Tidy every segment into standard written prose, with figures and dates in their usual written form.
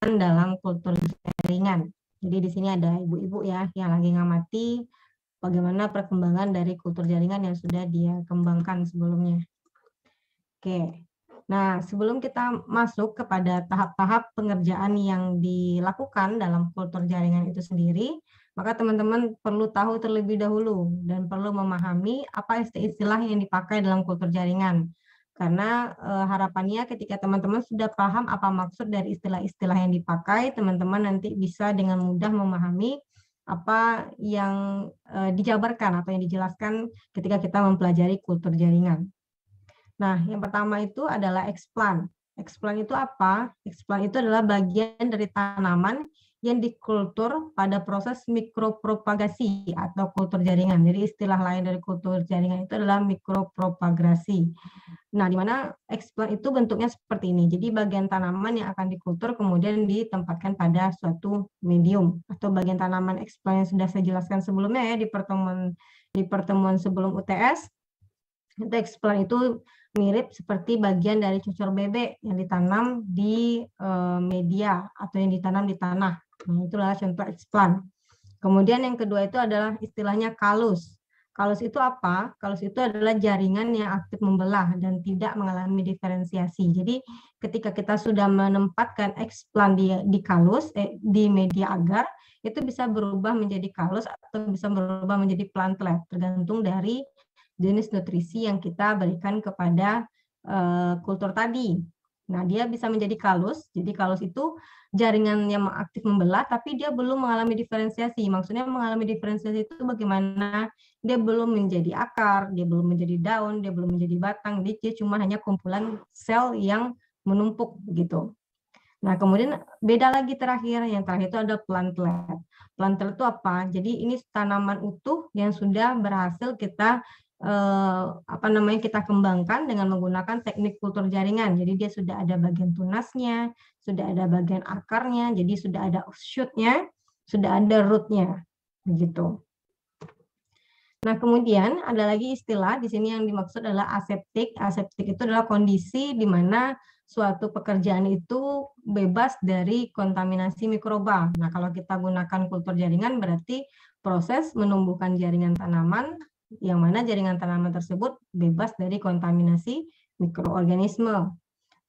dalam kultur jaringan. Jadi di sini ada ibu-ibu ya yang lagi ngamati bagaimana perkembangan dari kultur jaringan yang sudah dia kembangkan sebelumnya. Oke. Nah, sebelum kita masuk kepada tahap-tahap pengerjaan yang dilakukan dalam kultur jaringan itu sendiri, maka teman-teman perlu tahu terlebih dahulu dan perlu memahami apa istilah yang dipakai dalam kultur jaringan. Karena harapannya ketika teman-teman sudah paham apa maksud dari istilah-istilah yang dipakai, teman-teman nanti bisa dengan mudah memahami apa yang dijabarkan atau yang dijelaskan ketika kita mempelajari kultur jaringan. Nah, yang pertama itu adalah explant. Explant itu apa? Explant itu adalah bagian dari tanaman yang dikultur pada proses mikropropagasi atau kultur jaringan. Jadi istilah lain dari kultur jaringan itu adalah mikropropagasi. Nah, di mana explant itu bentuknya seperti ini. Jadi bagian tanaman yang akan dikultur kemudian ditempatkan pada suatu medium atau bagian tanaman explant yang sudah saya jelaskan sebelumnya ya di pertemuan sebelum UTS. Itu explant itu mirip seperti bagian dari cucur bebek yang ditanam di media atau yang ditanam di tanah. Nah, itulah contoh explant. Kemudian yang kedua itu adalah istilahnya kalus. Kalus itu apa? Kalus itu adalah jaringan yang aktif membelah dan tidak mengalami diferensiasi. Jadi ketika kita sudah menempatkan explant di kalus, di media agar, itu bisa berubah menjadi kalus atau bisa berubah menjadi plantlet, tergantung dari jenis nutrisi yang kita berikan kepada kultur tadi. Nah, dia bisa menjadi kalus. Jadi kalus itu jaringan yang aktif membelah, tapi dia belum mengalami diferensiasi. Maksudnya mengalami diferensiasi itu bagaimana? Dia belum menjadi akar, dia belum menjadi daun, dia belum menjadi batang. Dia cuma hanya kumpulan sel yang menumpuk gitu. Nah, kemudian beda lagi terakhir. Yang terakhir itu ada plantlet. Plantlet itu apa? Jadi ini tanaman utuh yang sudah berhasil kita kita kembangkan dengan menggunakan teknik kultur jaringan. Jadi dia sudah ada bagian tunasnya, sudah ada bagian akarnya, jadi sudah ada shoot-nya, sudah ada root-nya, begitu. Nah, kemudian ada lagi istilah di sini yang dimaksud adalah aseptik. Aseptik itu adalah kondisi di mana suatu pekerjaan itu bebas dari kontaminasi mikroba. Nah, kalau kita gunakan kultur jaringan berarti proses menumbuhkan jaringan tanaman yang mana jaringan tanaman tersebut bebas dari kontaminasi mikroorganisme.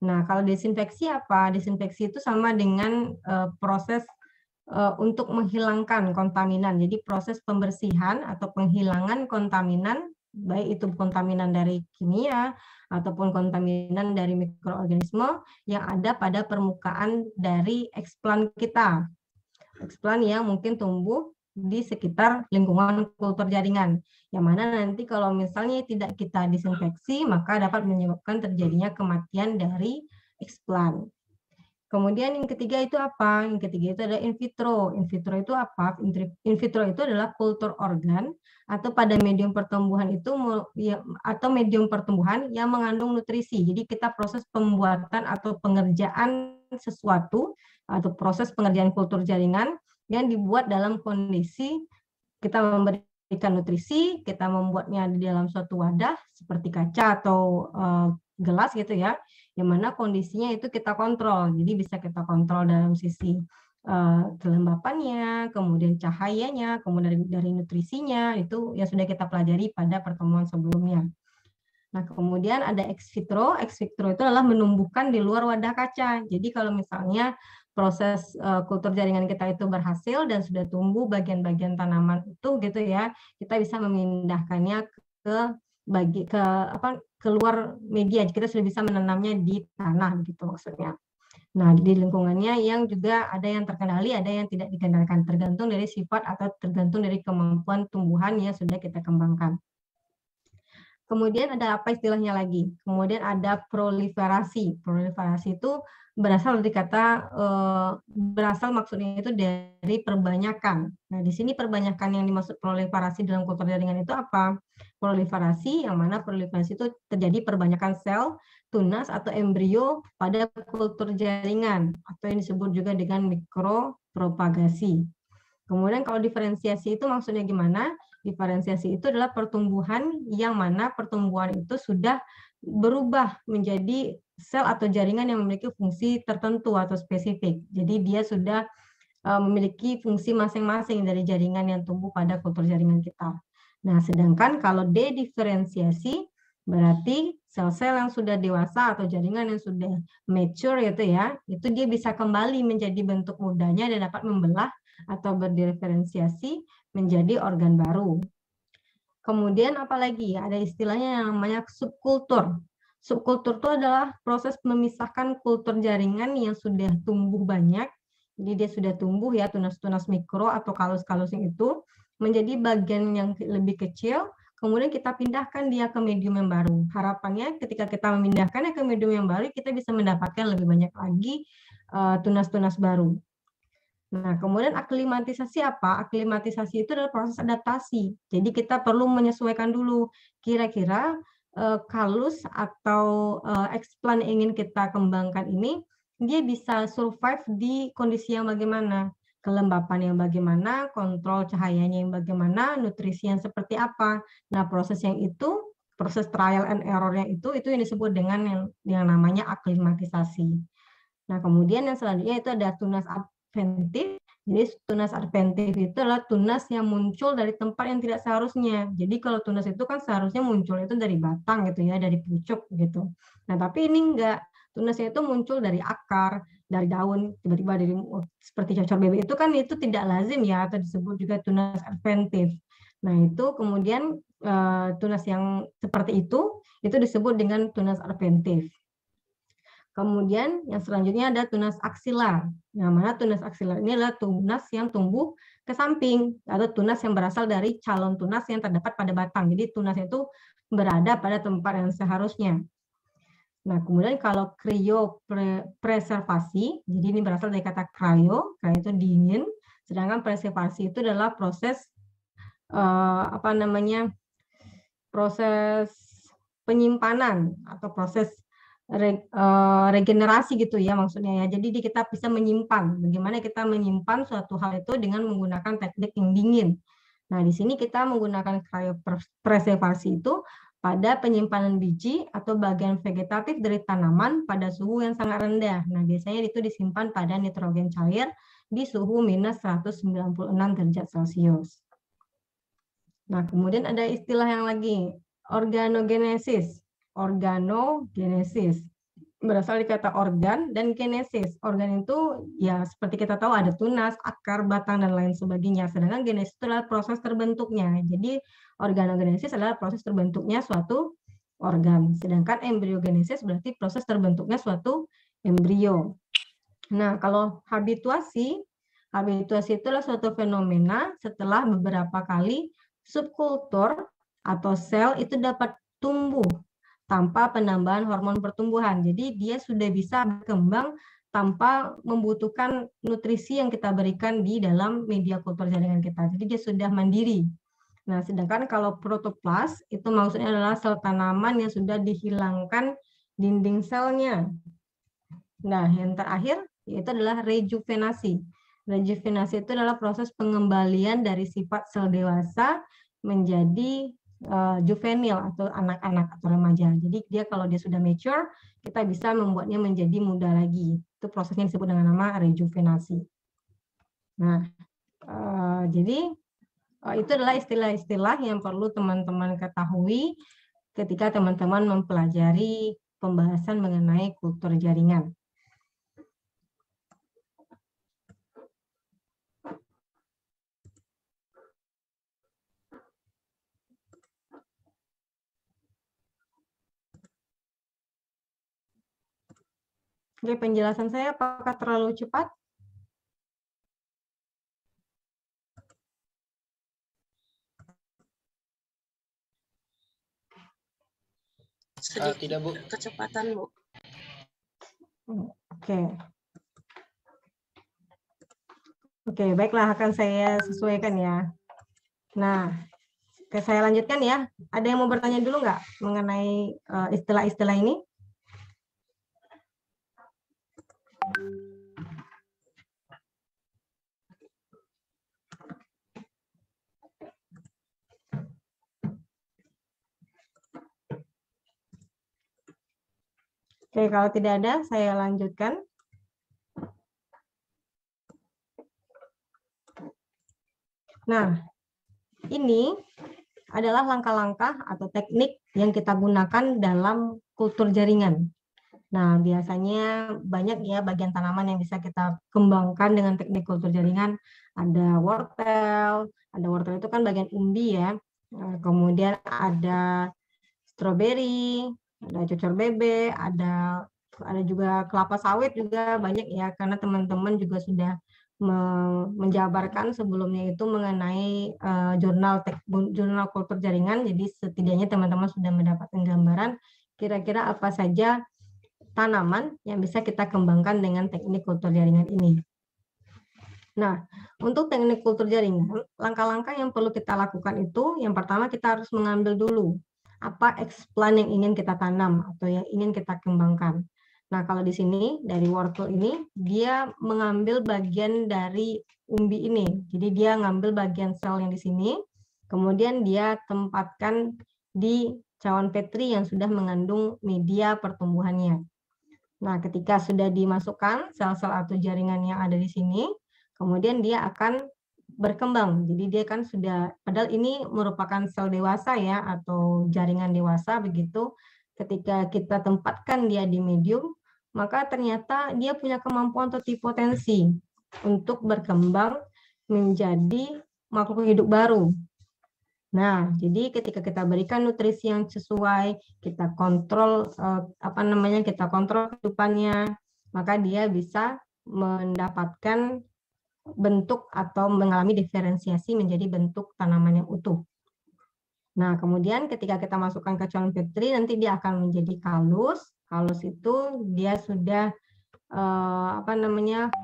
Nah, kalau desinfeksi apa? Desinfeksi itu sama dengan proses untuk menghilangkan kontaminan. Jadi proses pembersihan atau penghilangan kontaminan, baik itu kontaminan dari kimia ataupun kontaminan dari mikroorganisme yang ada pada permukaan dari explant kita. Explant yang mungkin tumbuh di sekitar lingkungan kultur jaringan. Yang mana nanti kalau misalnya tidak kita disinfeksi, maka dapat menyebabkan terjadinya kematian dari explant. Kemudian yang ketiga itu apa? Yang ketiga itu adalah in vitro. In vitro itu apa? In vitro itu adalah kultur organ atau pada medium pertumbuhan itu atau medium pertumbuhan yang mengandung nutrisi. Jadi kita proses pembuatan atau pengerjaan sesuatu atau proses pengerjaan kultur jaringan yang dibuat dalam kondisi kita memberikan nutrisi, kita membuatnya di dalam suatu wadah seperti kaca atau gelas gitu ya, yang mana kondisinya itu kita kontrol. Jadi bisa kita kontrol dalam sisi kelembapannya, kemudian cahayanya, kemudian dari nutrisinya, itu yang sudah kita pelajari pada pertemuan sebelumnya. Nah, kemudian ada ex vitro. Ex vitro itu adalah menumbuhkan di luar wadah kaca. Jadi kalau misalnya proses kultur jaringan kita itu berhasil dan sudah tumbuh bagian-bagian tanaman itu gitu ya, kita bisa memindahkannya keluar media. Kita sudah bisa menanamnya di tanah gitu maksudnya. Nah, di lingkungannya yang juga ada yang terkendali, ada yang tidak dikendalikan, tergantung dari sifat atau tergantung dari kemampuan tumbuhan yang sudah kita kembangkan. Kemudian ada apa istilahnya lagi? Kemudian ada proliferasi. Proliferasi itu berasal dari kata berasal maksudnya itu dari perbanyakan. Nah, di sini perbanyakan yang dimaksud proliferasi dalam kultur jaringan itu apa? Proliferasi yang mana proliferasi itu terjadi perbanyakan sel, tunas atau embrio pada kultur jaringan atau yang disebut juga dengan mikropropagasi. Kemudian kalau diferensiasi itu maksudnya gimana? Diferensiasi itu adalah pertumbuhan yang mana pertumbuhan itu sudah berubah menjadi sel atau jaringan yang memiliki fungsi tertentu atau spesifik. Jadi dia sudah memiliki fungsi masing-masing dari jaringan yang tumbuh pada kultur jaringan kita. Nah, sedangkan kalau dediferensiasi berarti sel-sel yang sudah dewasa atau jaringan yang sudah mature itu dia bisa kembali menjadi bentuk mudanya dan dapat membelah atau berdiferensiasi menjadi organ baru. Kemudian apalagi ada istilahnya yang namanya subkultur. Subkultur itu adalah proses memisahkan kultur jaringan yang sudah tumbuh banyak. Jadi dia sudah tumbuh ya, tunas-tunas mikro atau kalus-kalusnya itu menjadi bagian yang lebih kecil, kemudian kita pindahkan dia ke medium yang baru. Harapannya ketika kita memindahkannya ke medium yang baru, kita bisa mendapatkan lebih banyak lagi tunas-tunas baru. Nah, kemudian aklimatisasi apa? Aklimatisasi itu adalah proses adaptasi. Jadi kita perlu menyesuaikan dulu kira-kira kalus atau explant yang ingin kita kembangkan ini dia bisa survive di kondisi yang bagaimana, kelembapan yang bagaimana, kontrol cahayanya yang bagaimana, nutrisi yang seperti apa. Nah, proses yang itu, proses trial and error-nya itu yang disebut dengan yang namanya aklimatisasi. Nah, kemudian yang selanjutnya itu ada tunas adventif. Jadi tunas adventif itu adalah tunas yang muncul dari tempat yang tidak seharusnya. Jadi kalau tunas itu kan seharusnya muncul itu dari batang gitu ya, dari pucuk gitu. Nah, tapi ini enggak. Tunasnya itu muncul dari akar, dari daun, tiba-tiba dari seperti cocor bebek itu kan itu tidak lazim ya, atau disebut juga tunas adventif. Nah, itu kemudian tunas yang seperti itu disebut dengan tunas adventif. Kemudian yang selanjutnya ada tunas aksilar. Yang mana tunas aksilar ini adalah tunas yang tumbuh ke samping atau tunas yang berasal dari calon tunas yang terdapat pada batang. Jadi tunas itu berada pada tempat yang seharusnya. Nah, kemudian kalau kriopreservasi, jadi ini berasal dari kata cryo itu dingin, sedangkan preservasi itu adalah proses proses penyimpanan atau proses regenerasi gitu ya maksudnya ya. Jadi kita bisa menyimpan. Bagaimana kita menyimpan suatu hal itu dengan menggunakan teknik yang dingin. Nah, di sini kita menggunakan cryopreservasi itu pada penyimpanan biji atau bagian vegetatif dari tanaman pada suhu yang sangat rendah. Nah, biasanya itu disimpan pada nitrogen cair di suhu minus 196 derajat Celcius. Nah, kemudian ada istilah yang lagi, organogenesis. Organogenesis berasal dari kata organ dan genesis. Organ itu ya seperti kita tahu ada tunas, akar, batang, dan lain sebagainya. Sedangkan genesis itu adalah proses terbentuknya. Jadi organogenesis adalah proses terbentuknya suatu organ. Sedangkan embriogenesis berarti proses terbentuknya suatu embrio. Nah, kalau habituasi itu adalah suatu fenomena setelah beberapa kali subkultur atau sel itu dapat tumbuh tanpa penambahan hormon pertumbuhan. Jadi dia sudah bisa berkembang tanpa membutuhkan nutrisi yang kita berikan di dalam media kultur jaringan kita. Jadi dia sudah mandiri. Nah, sedangkan kalau protoplas itu maksudnya adalah sel tanaman yang sudah dihilangkan dinding selnya. Nah, yang terakhir yaitu adalah rejuvenasi. Rejuvenasi itu adalah proses pengembalian dari sifat sel dewasa menjadi juvenil atau anak-anak atau remaja. Jadi dia kalau dia sudah mature, kita bisa membuatnya menjadi muda lagi. Itu prosesnya disebut dengan nama rejuvenasi. Nah, jadi itu adalah istilah-istilah yang perlu teman-teman ketahui ketika teman-teman mempelajari pembahasan mengenai kultur jaringan. Oke, penjelasan saya apakah terlalu cepat? Tidak, Bu. Kecepatan, Bu. Oke. Oke, baiklah akan saya sesuaikan ya. Nah, saya lanjutkan ya. Ada yang mau bertanya dulu nggak mengenai istilah-istilah ini? Oke, Oke, kalau tidak ada, saya lanjutkan. Nah, ini adalah langkah-langkah atau teknik yang kita gunakan dalam kultur jaringan. Nah, biasanya banyak ya bagian tanaman yang bisa kita kembangkan dengan teknik kultur jaringan. Ada wortel itu kan bagian umbi ya. Kemudian ada stroberi, ada cocor bebek, ada juga kelapa sawit juga banyak ya, karena teman-teman juga sudah menjabarkan sebelumnya itu mengenai jurnal kultur jaringan. Jadi setidaknya teman-teman sudah mendapatkan gambaran kira-kira apa saja tanaman yang bisa kita kembangkan dengan teknik kultur jaringan ini. Nah, untuk teknik kultur jaringan, langkah-langkah yang perlu kita lakukan itu, yang pertama kita harus mengambil dulu apa explant yang ingin kita tanam atau yang ingin kita kembangkan. Nah, kalau di sini dari wortel ini dia mengambil bagian dari umbi ini. Jadi dia ngambil bagian sel yang di sini, kemudian dia tempatkan di cawan petri yang sudah mengandung media pertumbuhannya. Nah, ketika sudah dimasukkan sel-sel atau jaringan yang ada di sini, kemudian dia akan berkembang. Jadi dia kan sudah, padahal ini merupakan sel dewasa ya, atau jaringan dewasa begitu. Ketika kita tempatkan dia di medium, maka ternyata dia punya kemampuan atau potensi untuk berkembang menjadi makhluk hidup baru. Nah, jadi ketika kita berikan nutrisi yang sesuai, kita kontrol kita kontrol kehidupannya, maka dia bisa mendapatkan bentuk atau mengalami diferensiasi menjadi bentuk tanaman yang utuh. Nah, kemudian ketika kita masukkan ke cawan petri, nanti dia akan menjadi kalus. Kalus itu dia sudah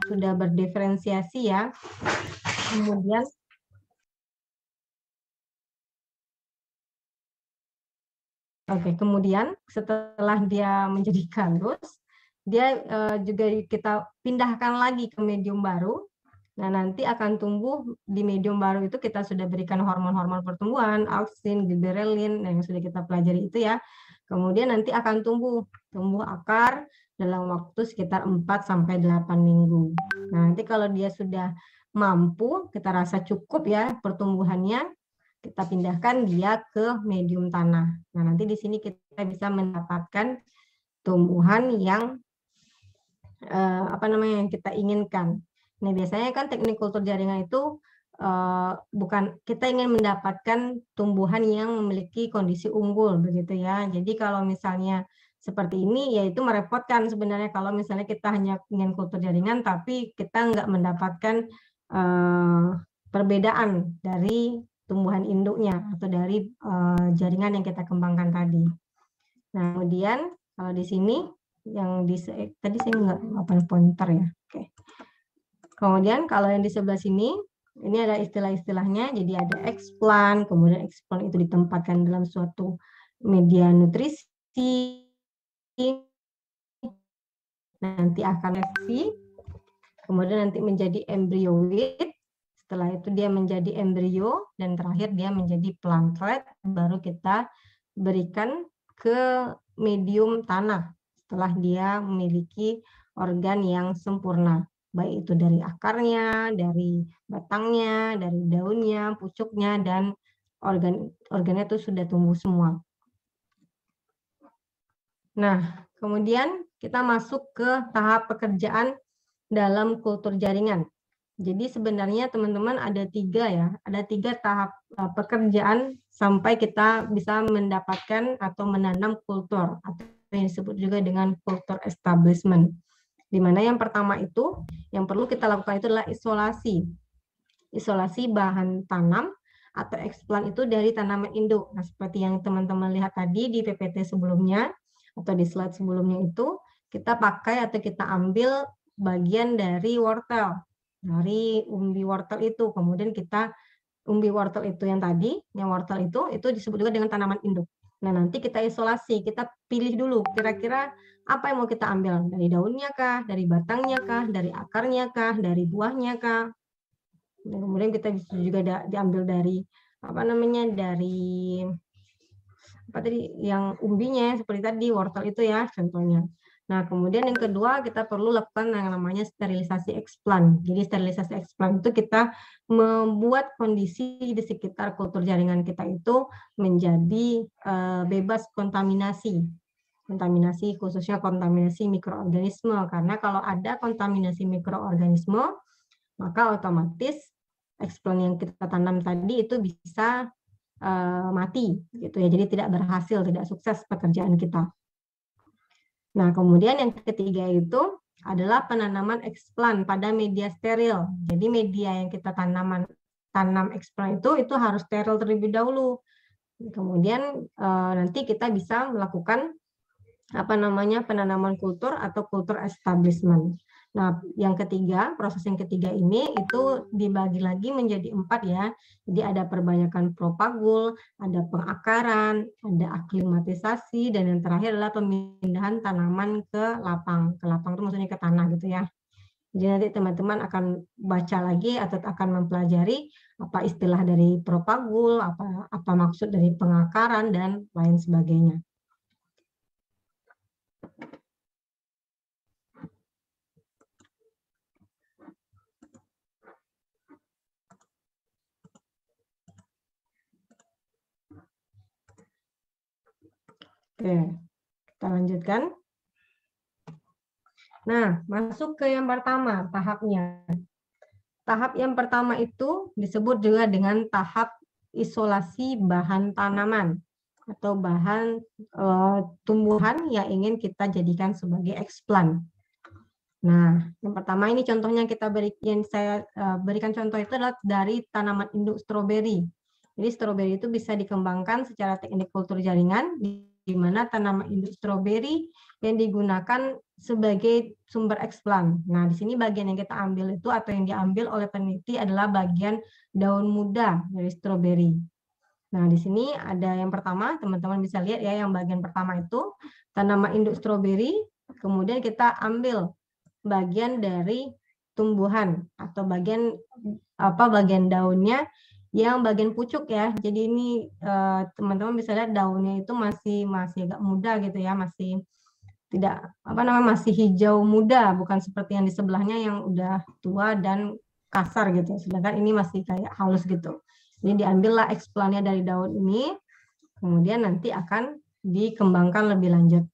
sudah berdiferensiasi ya. Kemudian setelah dia menjadi kalus, dia juga kita pindahkan lagi ke medium baru. Nah, nanti akan tumbuh di medium baru itu, kita sudah berikan hormon-hormon pertumbuhan, auksin, gibberellin, yang sudah kita pelajari itu ya. Kemudian nanti akan tumbuh akar dalam waktu sekitar 4-8 minggu. Nah, nanti kalau dia sudah mampu, kita rasa cukup ya pertumbuhannya, kita pindahkan dia ke medium tanah. Nah, nanti di sini kita bisa mendapatkan tumbuhan yang yang kita inginkan. Nah, biasanya kan teknik kultur jaringan itu bukan kita ingin mendapatkan tumbuhan yang memiliki kondisi unggul begitu ya. Jadi kalau misalnya seperti ini, ya itu merepotkan sebenarnya kalau misalnya kita hanya ingin kultur jaringan tapi kita nggak mendapatkan perbedaan dari tumbuhan induknya atau dari jaringan yang kita kembangkan tadi. Nah, kemudian kalau di sini yang tadi saya nggak open pointer ya. Oke. Kemudian kalau yang di sebelah sini, ini ada istilah-istilahnya. Jadi ada explant, kemudian explant itu ditempatkan dalam suatu media nutrisi, nanti akan seleksi, kemudian nanti menjadi embryoid. Setelah itu dia menjadi embrio, dan terakhir dia menjadi plantlet, baru kita berikan ke medium tanah setelah dia memiliki organ yang sempurna, baik itu dari akarnya, dari batangnya, dari daunnya, pucuknya, dan organnya itu sudah tumbuh semua. Nah, kemudian kita masuk ke tahap pekerjaan dalam kultur jaringan. Jadi sebenarnya teman-teman ada 3 tahap pekerjaan sampai kita bisa mendapatkan atau menanam kultur, atau yang disebut juga dengan kultur establishment. Di mana yang pertama itu, yang perlu kita lakukan itu adalah isolasi. Isolasi bahan tanam atau explant itu dari tanaman induk. Nah, seperti yang teman-teman lihat tadi di PPT sebelumnya, atau di slide sebelumnya itu, kita pakai atau kita ambil bagian dari wortel, dari umbi wortel itu. Kemudian kita umbi wortel itu yang tadi, yang wortel itu disebut juga dengan tanaman induk. Nah, nanti kita isolasi, kita pilih dulu kira-kira apa yang mau kita ambil, dari daunnya kah, dari batangnya kah, dari akarnya kah, dari buahnya kah. Dan kemudian kita bisa juga diambil dari dari yang umbinya seperti tadi wortel itu ya contohnya. Nah, kemudian yang kedua kita perlu lakukan yang namanya sterilisasi eksplan. Jadi sterilisasi eksplan itu kita membuat kondisi di sekitar kultur jaringan kita itu menjadi bebas kontaminasi. Kontaminasi khususnya kontaminasi mikroorganisme. Karena kalau ada kontaminasi mikroorganisme, maka otomatis eksplan yang kita tanam tadi itu bisa mati gitu ya. Jadi tidak berhasil, tidak sukses pekerjaan kita. Nah, kemudian yang ketiga itu adalah penanaman eksplan pada media steril. Jadi media yang kita tanam eksplan itu harus steril terlebih dahulu. Kemudian nanti kita bisa melakukan penanaman kultur atau kultur establishment. Nah, proses yang ketiga ini itu dibagi lagi menjadi 4 ya. Jadi ada perbanyakan propagul, ada pengakaran, ada aklimatisasi, dan yang terakhir adalah pemindahan tanaman ke lapang. Ke lapang itu maksudnya ke tanah gitu ya. Jadi nanti teman-teman akan baca lagi atau akan mempelajari apa istilah dari propagul, apa maksud dari pengakaran, dan lain sebagainya. Oke, kita lanjutkan. Nah, masuk ke yang pertama, tahapnya. Tahap yang pertama itu disebut juga dengan tahap isolasi bahan tanaman atau bahan tumbuhan yang ingin kita jadikan sebagai eksplan. Nah, yang pertama ini contohnya saya berikan contoh itu adalah dari tanaman induk stroberi. Jadi stroberi itu bisa dikembangkan secara teknik kultur jaringan, di mana tanaman induk stroberi yang digunakan sebagai sumber eksplan. Nah, di sini bagian yang kita ambil itu atau yang diambil oleh peneliti adalah bagian daun muda dari stroberi. Nah, di sini ada yang pertama, teman-teman bisa lihat ya, yang bagian pertama itu tanaman induk stroberi, kemudian kita ambil bagian dari tumbuhan atau bagian daunnya yang bagian pucuk ya. Jadi ini teman-teman bisa lihat daunnya itu masih agak muda gitu ya, masih tidak masih hijau muda, bukan seperti yang di sebelahnya yang udah tua dan kasar gitu. Sedangkan ini masih kayak halus gitu. Jadi diambillah eksplannya dari daun ini, kemudian nanti akan dikembangkan lebih lanjut.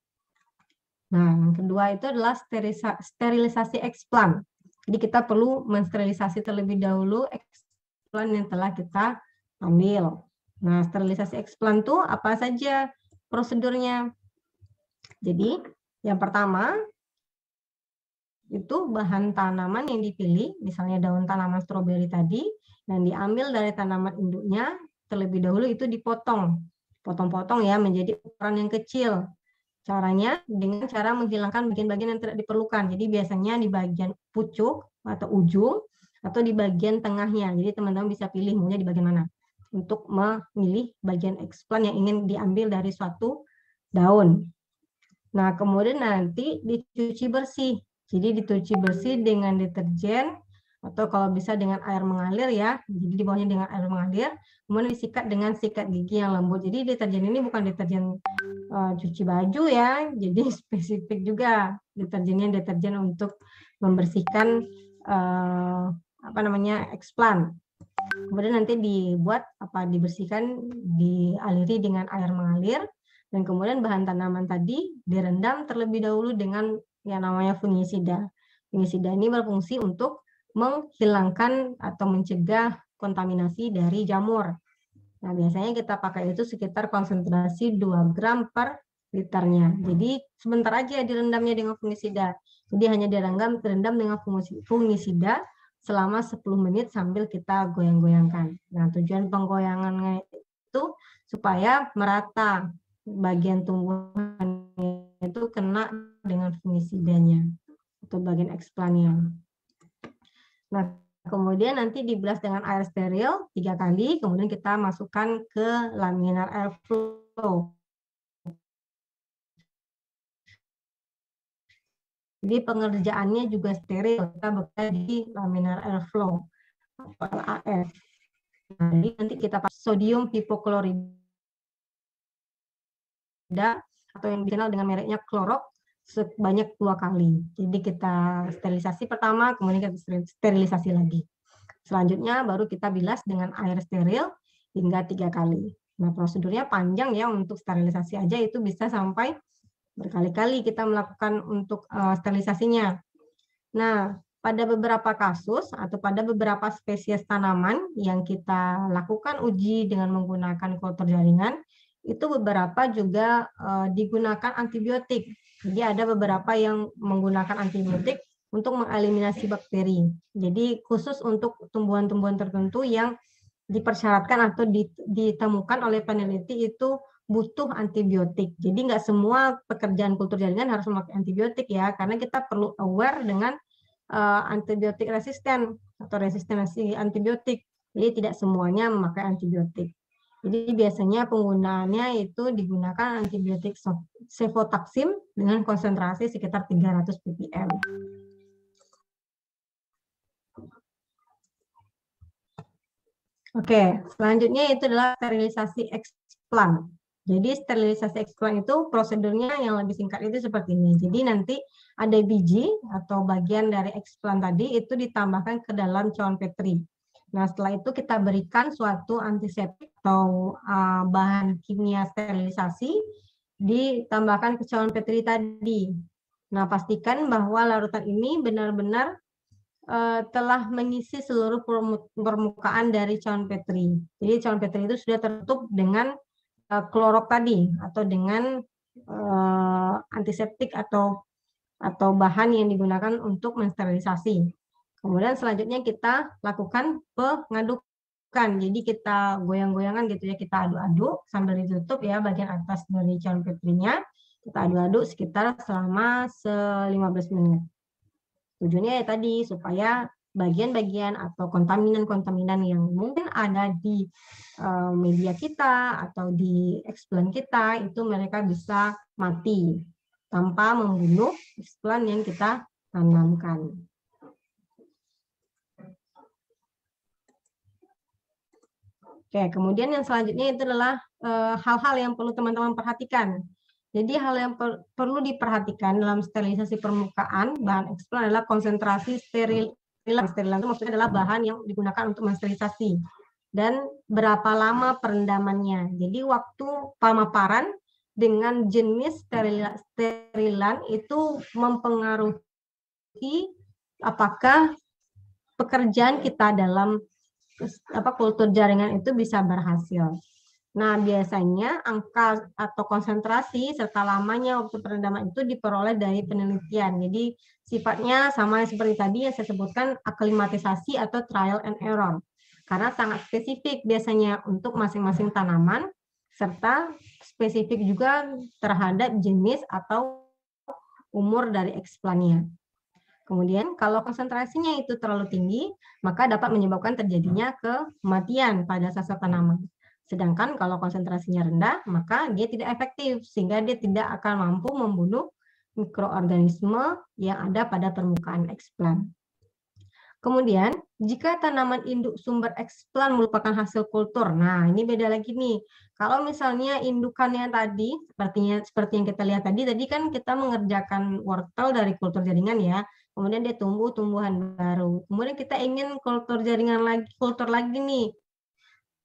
Nah, yang kedua itu adalah sterilisasi eksplan. Jadi kita perlu mensterilisasi terlebih dahulu eksplan yang telah kita ambil. Nah, sterilisasi eksplan itu apa saja prosedurnya? Jadi, yang pertama itu bahan tanaman yang dipilih, misalnya daun tanaman stroberi tadi, dan diambil dari tanaman induknya, terlebih dahulu itu dipotong. Potong-potong ya menjadi ukuran yang kecil. Caranya dengan cara menghilangkan bagian-bagian yang tidak diperlukan. Jadi biasanya di bagian pucuk atau ujung atau di bagian tengahnya. Jadi teman-teman bisa pilih maunya di bagian mana untuk memilih bagian eksplan yang ingin diambil dari suatu daun. Nah, kemudian nanti dicuci bersih. Jadi dicuci bersih dengan deterjen atau kalau bisa dengan air mengalir ya. Jadi di bawahnya dengan air mengalir, kemudian disikat dengan sikat gigi yang lembut. Jadi deterjen ini bukan deterjen cuci baju ya, jadi spesifik juga deterjen untuk membersihkan eksplan. Kemudian nanti dibersihkan, dialiri dengan air mengalir, dan kemudian bahan tanaman tadi direndam terlebih dahulu dengan yang namanya fungisida. Fungisida ini berfungsi untuk menghilangkan atau mencegah kontaminasi dari jamur. Nah, biasanya kita pakai itu sekitar konsentrasi 2 gram per liternya. Jadi sebentar aja direndamnya dengan fungisida. Jadi hanya direndam dengan fungisida selama 10 menit sambil kita goyang-goyangkan. Nah, tujuan penggoyangannya itu supaya merata bagian tumbuhan itu kena dengan fungisidanya atau bagian eksplannya. Nah, kemudian nanti dibilas dengan air steril 3 kali, kemudian kita masukkan ke laminar airflow. Jadi pengerjaannya juga steril, kita bekerja di laminar airflow atau LAF. Nah, jadi nanti kita pakai sodium hipoklorida atau yang dikenal dengan mereknya Clorox sebanyak 2 kali. Jadi kita sterilisasi pertama, kemudian kita sterilisasi lagi. Selanjutnya baru kita bilas dengan air steril hingga 3 kali. Nah, prosedurnya panjang ya, untuk sterilisasi aja itu bisa sampai berkali-kali kita melakukan untuk sterilisasinya. Nah, pada beberapa kasus atau pada beberapa spesies tanaman yang kita lakukan uji dengan menggunakan kultur jaringan, itu beberapa juga digunakan antibiotik. Jadi ada beberapa yang menggunakan antibiotik untuk mengeliminasi bakteri. Jadi khusus untuk tumbuhan-tumbuhan tertentu yang dipersyaratkan atau ditemukan oleh peneliti itu butuh antibiotik. Jadi nggak semua pekerjaan kultur jaringan harus memakai antibiotik ya, karena kita perlu aware dengan antibiotik resisten atau resistensi antibiotik. Jadi tidak semuanya memakai antibiotik. Jadi biasanya penggunaannya itu digunakan antibiotik cefotaxim dengan konsentrasi sekitar 300 ppm. Oke, selanjutnya itu adalah sterilisasi eksplan. Jadi sterilisasi eksplan itu prosedurnya yang lebih singkat itu seperti ini. Jadi nanti ada biji atau bagian dari eksplan tadi itu ditambahkan ke dalam cawan petri. Nah, setelah itu kita berikan suatu antiseptik atau bahan kimia sterilisasi ditambahkan ke cawan petri tadi. Nah, pastikan bahwa larutan ini benar-benar telah mengisi seluruh permukaan dari cawan petri. Jadi cawan petri itu sudah tertutup dengan klorok tadi atau dengan antiseptik atau bahan yang digunakan untuk mensterilisasi. Kemudian selanjutnya kita lakukan pengadukan. Jadi kita goyang-goyangan gitu ya, kita aduk-aduk sambil ditutup ya bagian atas dari cawan petrinya. Kita aduk-aduk sekitar selama 15 menit. Tujuannya ya tadi supaya bagian-bagian atau kontaminan-kontaminan yang mungkin ada di media kita atau di eksplan kita itu mereka bisa mati tanpa membunuh eksplan yang kita tanamkan. Oke, kemudian yang selanjutnya itu adalah hal-hal yang perlu teman-teman perhatikan. Jadi hal yang perlu diperhatikan dalam sterilisasi permukaan bahan eksplan adalah konsentrasi sterilan. Sterilan itu maksudnya adalah bahan yang digunakan untuk mensterilisasi dan berapa lama perendamannya. Jadi waktu pemaparan dengan jenis sterilan itu mempengaruhi apakah pekerjaan kita dalam kultur jaringan itu bisa berhasil. Nah, biasanya angka atau konsentrasi serta lamanya waktu perendaman itu diperoleh dari penelitian. Jadi, sifatnya sama seperti tadi yang saya sebutkan, aklimatisasi atau trial and error. Karena sangat spesifik biasanya untuk masing-masing tanaman, serta spesifik juga terhadap jenis atau umur dari eksplannya. Kemudian, kalau konsentrasinya itu terlalu tinggi, maka dapat menyebabkan terjadinya kematian pada sisa tanaman. Sedangkan kalau konsentrasinya rendah, maka dia tidak efektif, sehingga dia tidak akan mampu membunuh mikroorganisme yang ada pada permukaan eksplan. Kemudian, jika tanaman induk sumber eksplan merupakan hasil kultur, nah ini beda lagi nih. Kalau misalnya indukannya tadi, seperti yang kita lihat tadi kan kita mengerjakan wortel dari kultur jaringan ya, kemudian dia tumbuh tumbuhan baru. Kemudian kita ingin kultur lagi nih,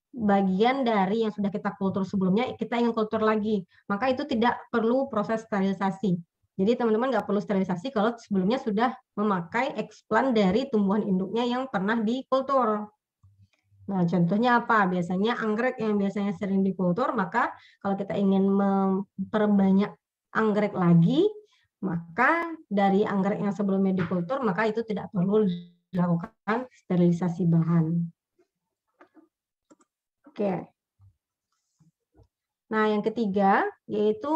bagian dari yang sudah kita kultur sebelumnya, kita ingin kultur lagi. Maka itu tidak perlu proses sterilisasi. Jadi teman-teman nggak perlu sterilisasi kalau sebelumnya sudah memakai eksplan dari tumbuhan induknya yang pernah dikultur. Nah, contohnya apa? Biasanya anggrek yang biasanya sering dikultur, maka kalau kita ingin memperbanyak anggrek lagi, maka dari anggrek yang sebelumnya dikultur, maka itu tidak perlu dilakukan sterilisasi bahan. Oke. Nah, yang ketiga yaitu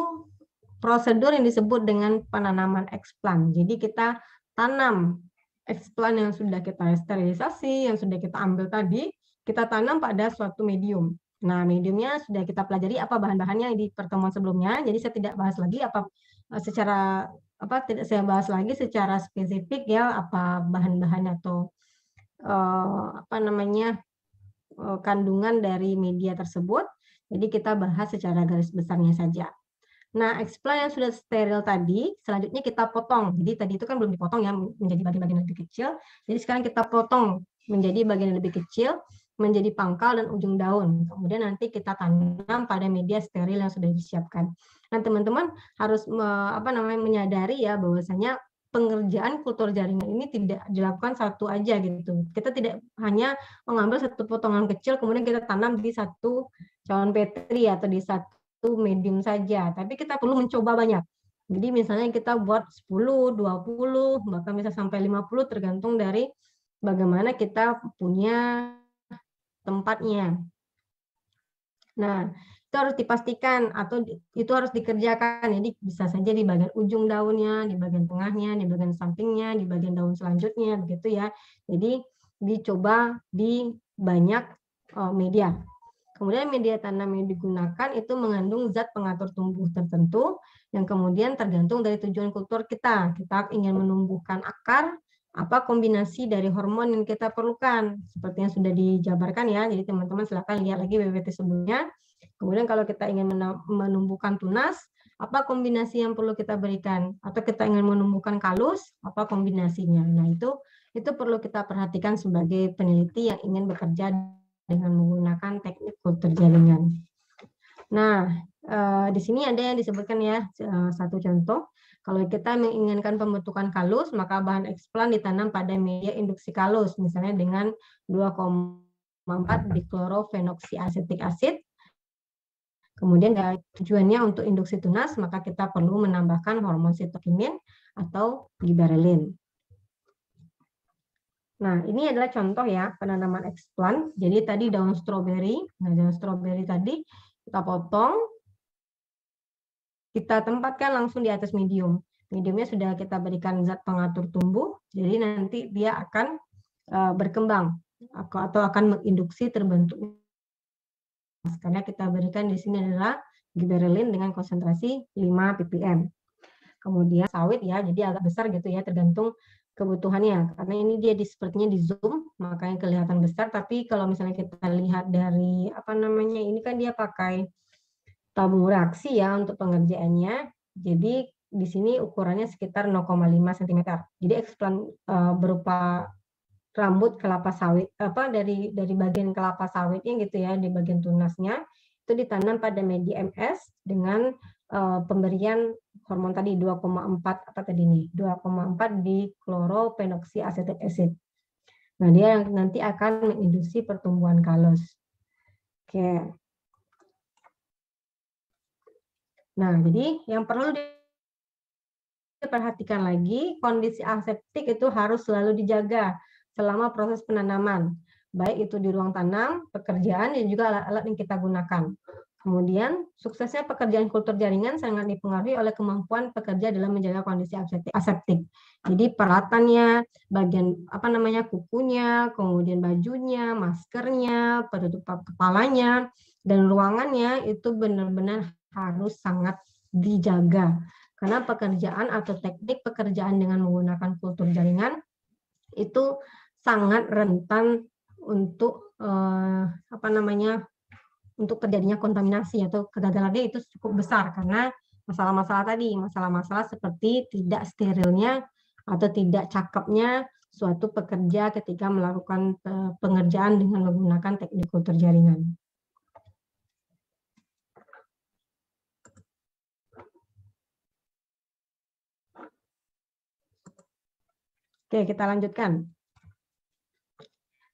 prosedur yang disebut dengan penanaman eksplan. Jadi kita tanam eksplan yang sudah kita sterilisasi, yang sudah kita ambil tadi, kita tanam pada suatu medium. Nah, mediumnya sudah kita pelajari apa bahan-bahannya di pertemuan sebelumnya. Jadi saya tidak bahas lagi tidak saya bahas lagi secara spesifik ya apa bahan-bahan atau kandungan dari media tersebut. Jadi kita bahas secara garis besarnya saja. Nah, explant yang sudah steril tadi, selanjutnya kita potong. Jadi tadi itu kan belum dipotong ya, menjadi bagian-bagian lebih kecil. Jadi sekarang kita potong menjadi bagian lebih kecil, menjadi pangkal dan ujung daun. Kemudian nanti kita tanam pada media steril yang sudah disiapkan. Nah, teman-teman harus menyadari ya bahwasanya pengerjaan kultur jaringan ini tidak dilakukan satu aja gitu. Kita tidak hanya mengambil satu potongan kecil kemudian kita tanam di satu cawan petri atau di satu medium saja, tapi kita perlu mencoba banyak. Jadi misalnya kita buat 10, 20, bahkan bisa sampai 50 tergantung dari bagaimana kita punya tempatnya. Nah, itu harus dipastikan atau itu harus dikerjakan. Jadi bisa saja di bagian ujung daunnya, di bagian tengahnya, di bagian sampingnya, di bagian daun selanjutnya, begitu ya. Jadi dicoba di banyak media. Kemudian media tanam yang digunakan itu mengandung zat pengatur tumbuh tertentu yang kemudian tergantung dari tujuan kultur kita. Kita ingin menumbuhkan akar, apa kombinasi dari hormon yang kita perlukan. Seperti yang sudah dijabarkan ya, jadi teman-teman silakan lihat lagi PPT sebelumnya. Kemudian kalau kita ingin menumbuhkan tunas, apa kombinasi yang perlu kita berikan? Atau kita ingin menumbuhkan kalus, apa kombinasinya? Nah, itu perlu kita perhatikan sebagai peneliti yang ingin bekerja dengan menggunakan teknik kultur jaringan. Nah, di sini ada yang disebutkan ya, satu contoh. Kalau kita menginginkan pembentukan kalus, maka bahan eksplan ditanam pada media induksi kalus, misalnya dengan 2,4 diklorofenoksiasetik acid. Kemudian tujuannya untuk induksi tunas, maka kita perlu menambahkan hormon sitokinin atau giberelin. Nah, ini adalah contoh ya penanaman eksplan. Jadi tadi daun stroberi. Nah, daun stroberi tadi kita potong, kita tempatkan langsung di atas medium. Mediumnya sudah kita berikan zat pengatur tumbuh, jadi nanti dia akan berkembang atau akan menginduksi terbentuknya. Karena kita berikan di sini adalah giberelin dengan konsentrasi 5 ppm. Kemudian sawit ya, jadi agak besar gitu ya, tergantung kebutuhannya. Karena ini dia sepertinya di zoom, makanya kelihatan besar. Tapi kalau misalnya kita lihat dari ini kan dia pakai tabung reaksi ya untuk pengerjaannya. Jadi di sini ukurannya sekitar 0,5 cm. Jadi eksplan berupa rambut kelapa sawit dari bagian kelapa sawitnya gitu ya, di bagian tunasnya itu ditanam pada media MS dengan pemberian hormon tadi 2,4 2,4 di klorofenoksiasetik acid. Nah, dia yang nanti akan menginduksi pertumbuhan kalus. Oke. Nah, jadi yang perlu diperhatikan lagi, kondisi aseptik itu harus selalu dijaga selama proses penanaman, baik itu di ruang tanam, pekerjaan, dan juga alat-alat yang kita gunakan. Kemudian, suksesnya pekerjaan kultur jaringan sangat dipengaruhi oleh kemampuan pekerja dalam menjaga kondisi aseptik. Jadi peralatannya, bagian kukunya, kemudian bajunya, maskernya, penutup kepalanya, dan ruangannya itu benar-benar harus sangat dijaga. Karena pekerjaan atau teknik pekerjaan dengan menggunakan kultur jaringan itu sangat rentan untuk untuk terjadinya kontaminasi atau kegagalannya itu cukup besar karena masalah-masalah seperti tidak sterilnya atau tidak cakepnya suatu pekerja ketika melakukan pengerjaan dengan menggunakan teknik kultur jaringan. Oke, kita lanjutkan.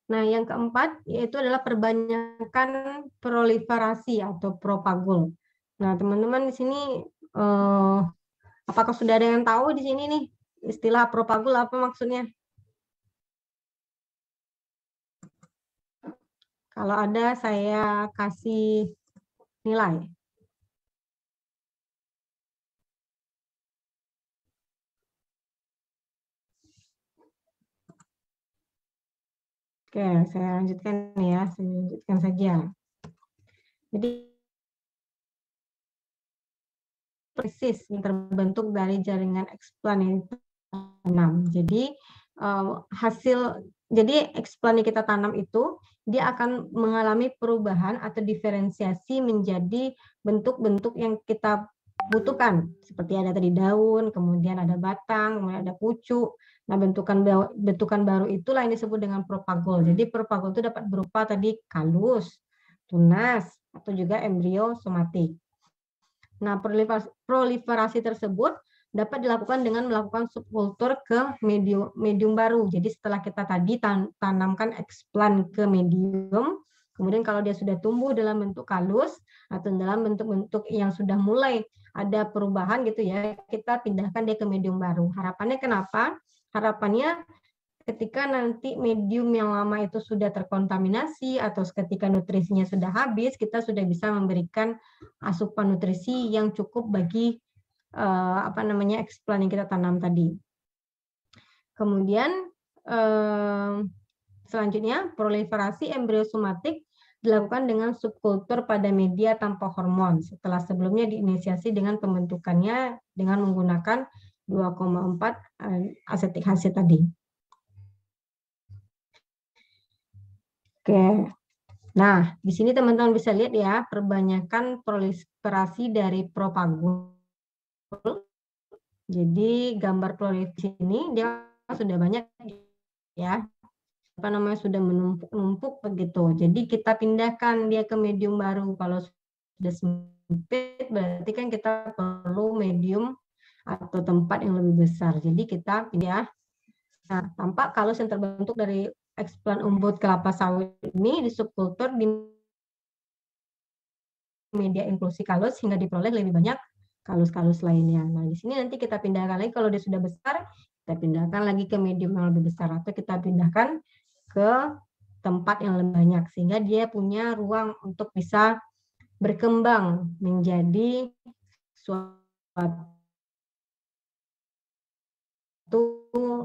Nah, yang keempat yaitu adalah perbanyakan proliferasi atau propagul. Nah, teman-teman di sini apakah sudah ada yang tahu di sini nih istilah propagul apa maksudnya? Kalau ada saya kasih nilai. Oke, saya lanjutkan ya, saya lanjutkan saja. Jadi persis yang terbentuk dari jaringan eksplan yang tanam. Jadi eksplan yang kita tanam itu dia akan mengalami perubahan atau diferensiasi menjadi bentuk-bentuk yang kita butuhkan. Seperti ada tadi daun, kemudian ada batang, kemudian ada pucuk. Nah, bentukan baru itulah yang disebut dengan propagol. Jadi propagol itu dapat berupa tadi kalus, tunas, atau juga embrio somatik. Nah, proliferasi tersebut dapat dilakukan dengan melakukan subkultur ke medium baru. Jadi setelah kita tadi tanamkan explant ke medium, kemudian kalau dia sudah tumbuh dalam bentuk kalus atau dalam bentuk-bentuk yang sudah mulai ada perubahan gitu ya, kita pindahkan dia ke medium baru. Harapannya kenapa? Harapannya ketika nanti medium yang lama itu sudah terkontaminasi atau ketika nutrisinya sudah habis, kita sudah bisa memberikan asupan nutrisi yang cukup bagi explant yang kita tanam tadi. Kemudian selanjutnya proliferasi embriosomatik dilakukan dengan subkultur pada media tanpa hormon setelah sebelumnya diinisiasi dengan pembentukannya dengan menggunakan 2,4 asetik hasid tadi. Oke. Nah, di sini teman-teman bisa lihat ya, perbanyakan proliferasi dari propagol. Jadi gambar proliferasi ini dia sudah banyak ya. Sudah menumpuk begitu. Jadi kita pindahkan dia ke medium baru. Kalau sudah sempit berarti kan kita perlu medium atau tempat yang lebih besar. Jadi kita pindah. Nah, tampak kalus yang terbentuk dari eksplan umbut kelapa sawit ini di subkultur di media inklusi kalus hingga diperoleh lebih banyak kalus-kalus lainnya. Nah, di sini nanti kita pindahkan lagi kalau dia sudah besar, kita pindahkan lagi ke medium yang lebih besar atau kita pindahkan ke tempat yang lebih banyak sehingga dia punya ruang untuk bisa berkembang menjadi suatu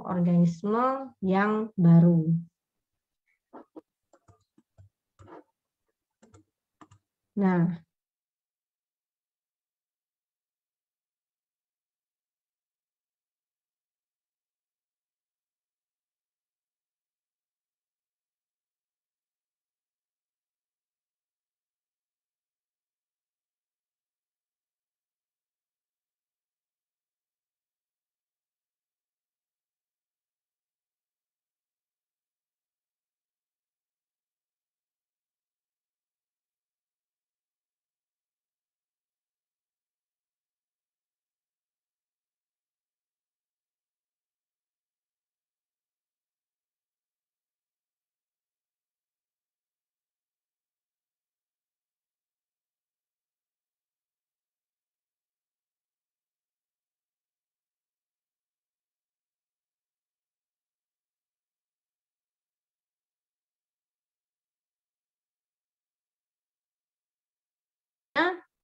organisme yang baru. Nah,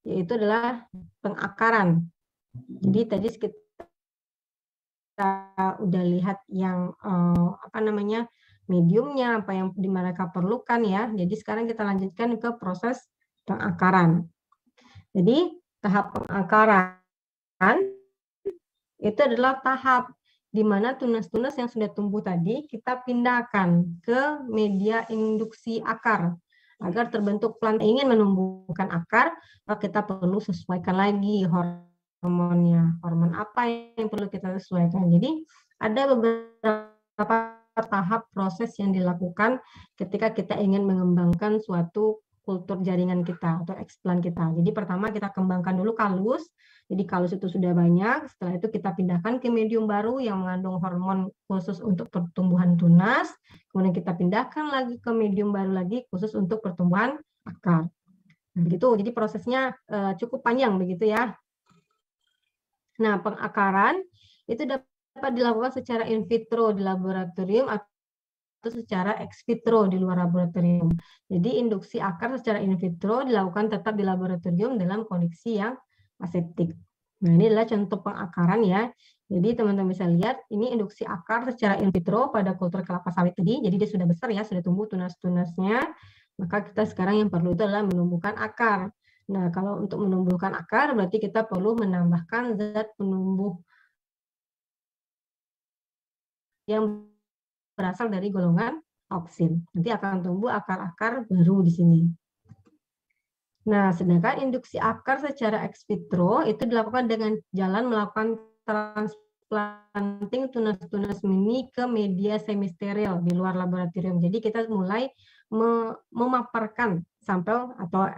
yaitu adalah pengakaran. Jadi tadi kita udah lihat yang mediumnya, apa yang mereka perlukan ya. Jadi sekarang kita lanjutkan ke proses pengakaran. Jadi tahap pengakaran itu adalah tahap di mana tunas-tunas yang sudah tumbuh tadi kita pindahkan ke media induksi akar. Agar terbentuk plant ingin menumbuhkan akar, maka kita perlu sesuaikan lagi hormonnya. Hormon apa yang perlu kita sesuaikan. Jadi ada beberapa tahap proses yang dilakukan ketika kita ingin mengembangkan suatu kultur jaringan kita atau explant kita. Jadi pertama kita kembangkan dulu kalus. Jadi kalus itu sudah banyak, setelah itu kita pindahkan ke medium baru yang mengandung hormon khusus untuk pertumbuhan tunas, kemudian kita pindahkan lagi ke medium baru lagi khusus untuk pertumbuhan akar. Nah, begitu. Jadi prosesnya cukup panjang begitu ya. Nah, pengakaran itu dapat dilakukan secara in vitro di laboratorium atau secara ex vitro di luar laboratorium. Jadi induksi akar secara in vitro dilakukan tetap di laboratorium dalam kondisi yang aseptik. Nah, ini adalah contoh pengakaran ya. Jadi teman-teman bisa lihat ini induksi akar secara in vitro pada kultur kelapa sawit tadi. Jadi dia sudah besar ya, sudah tumbuh tunas-tunasnya. Maka kita sekarang yang perlu itu adalah menumbuhkan akar. Nah, kalau untuk menumbuhkan akar berarti kita perlu menambahkan zat penumbuh yang berasal dari golongan auksin. Nanti akan tumbuh akar-akar baru di sini. Nah, sedangkan induksi akar secara ex vitro itu dilakukan dengan jalan melakukan transplanting tunas-tunas mini ke media semi steril di luar laboratorium. Jadi kita mulai memaparkan sampel atau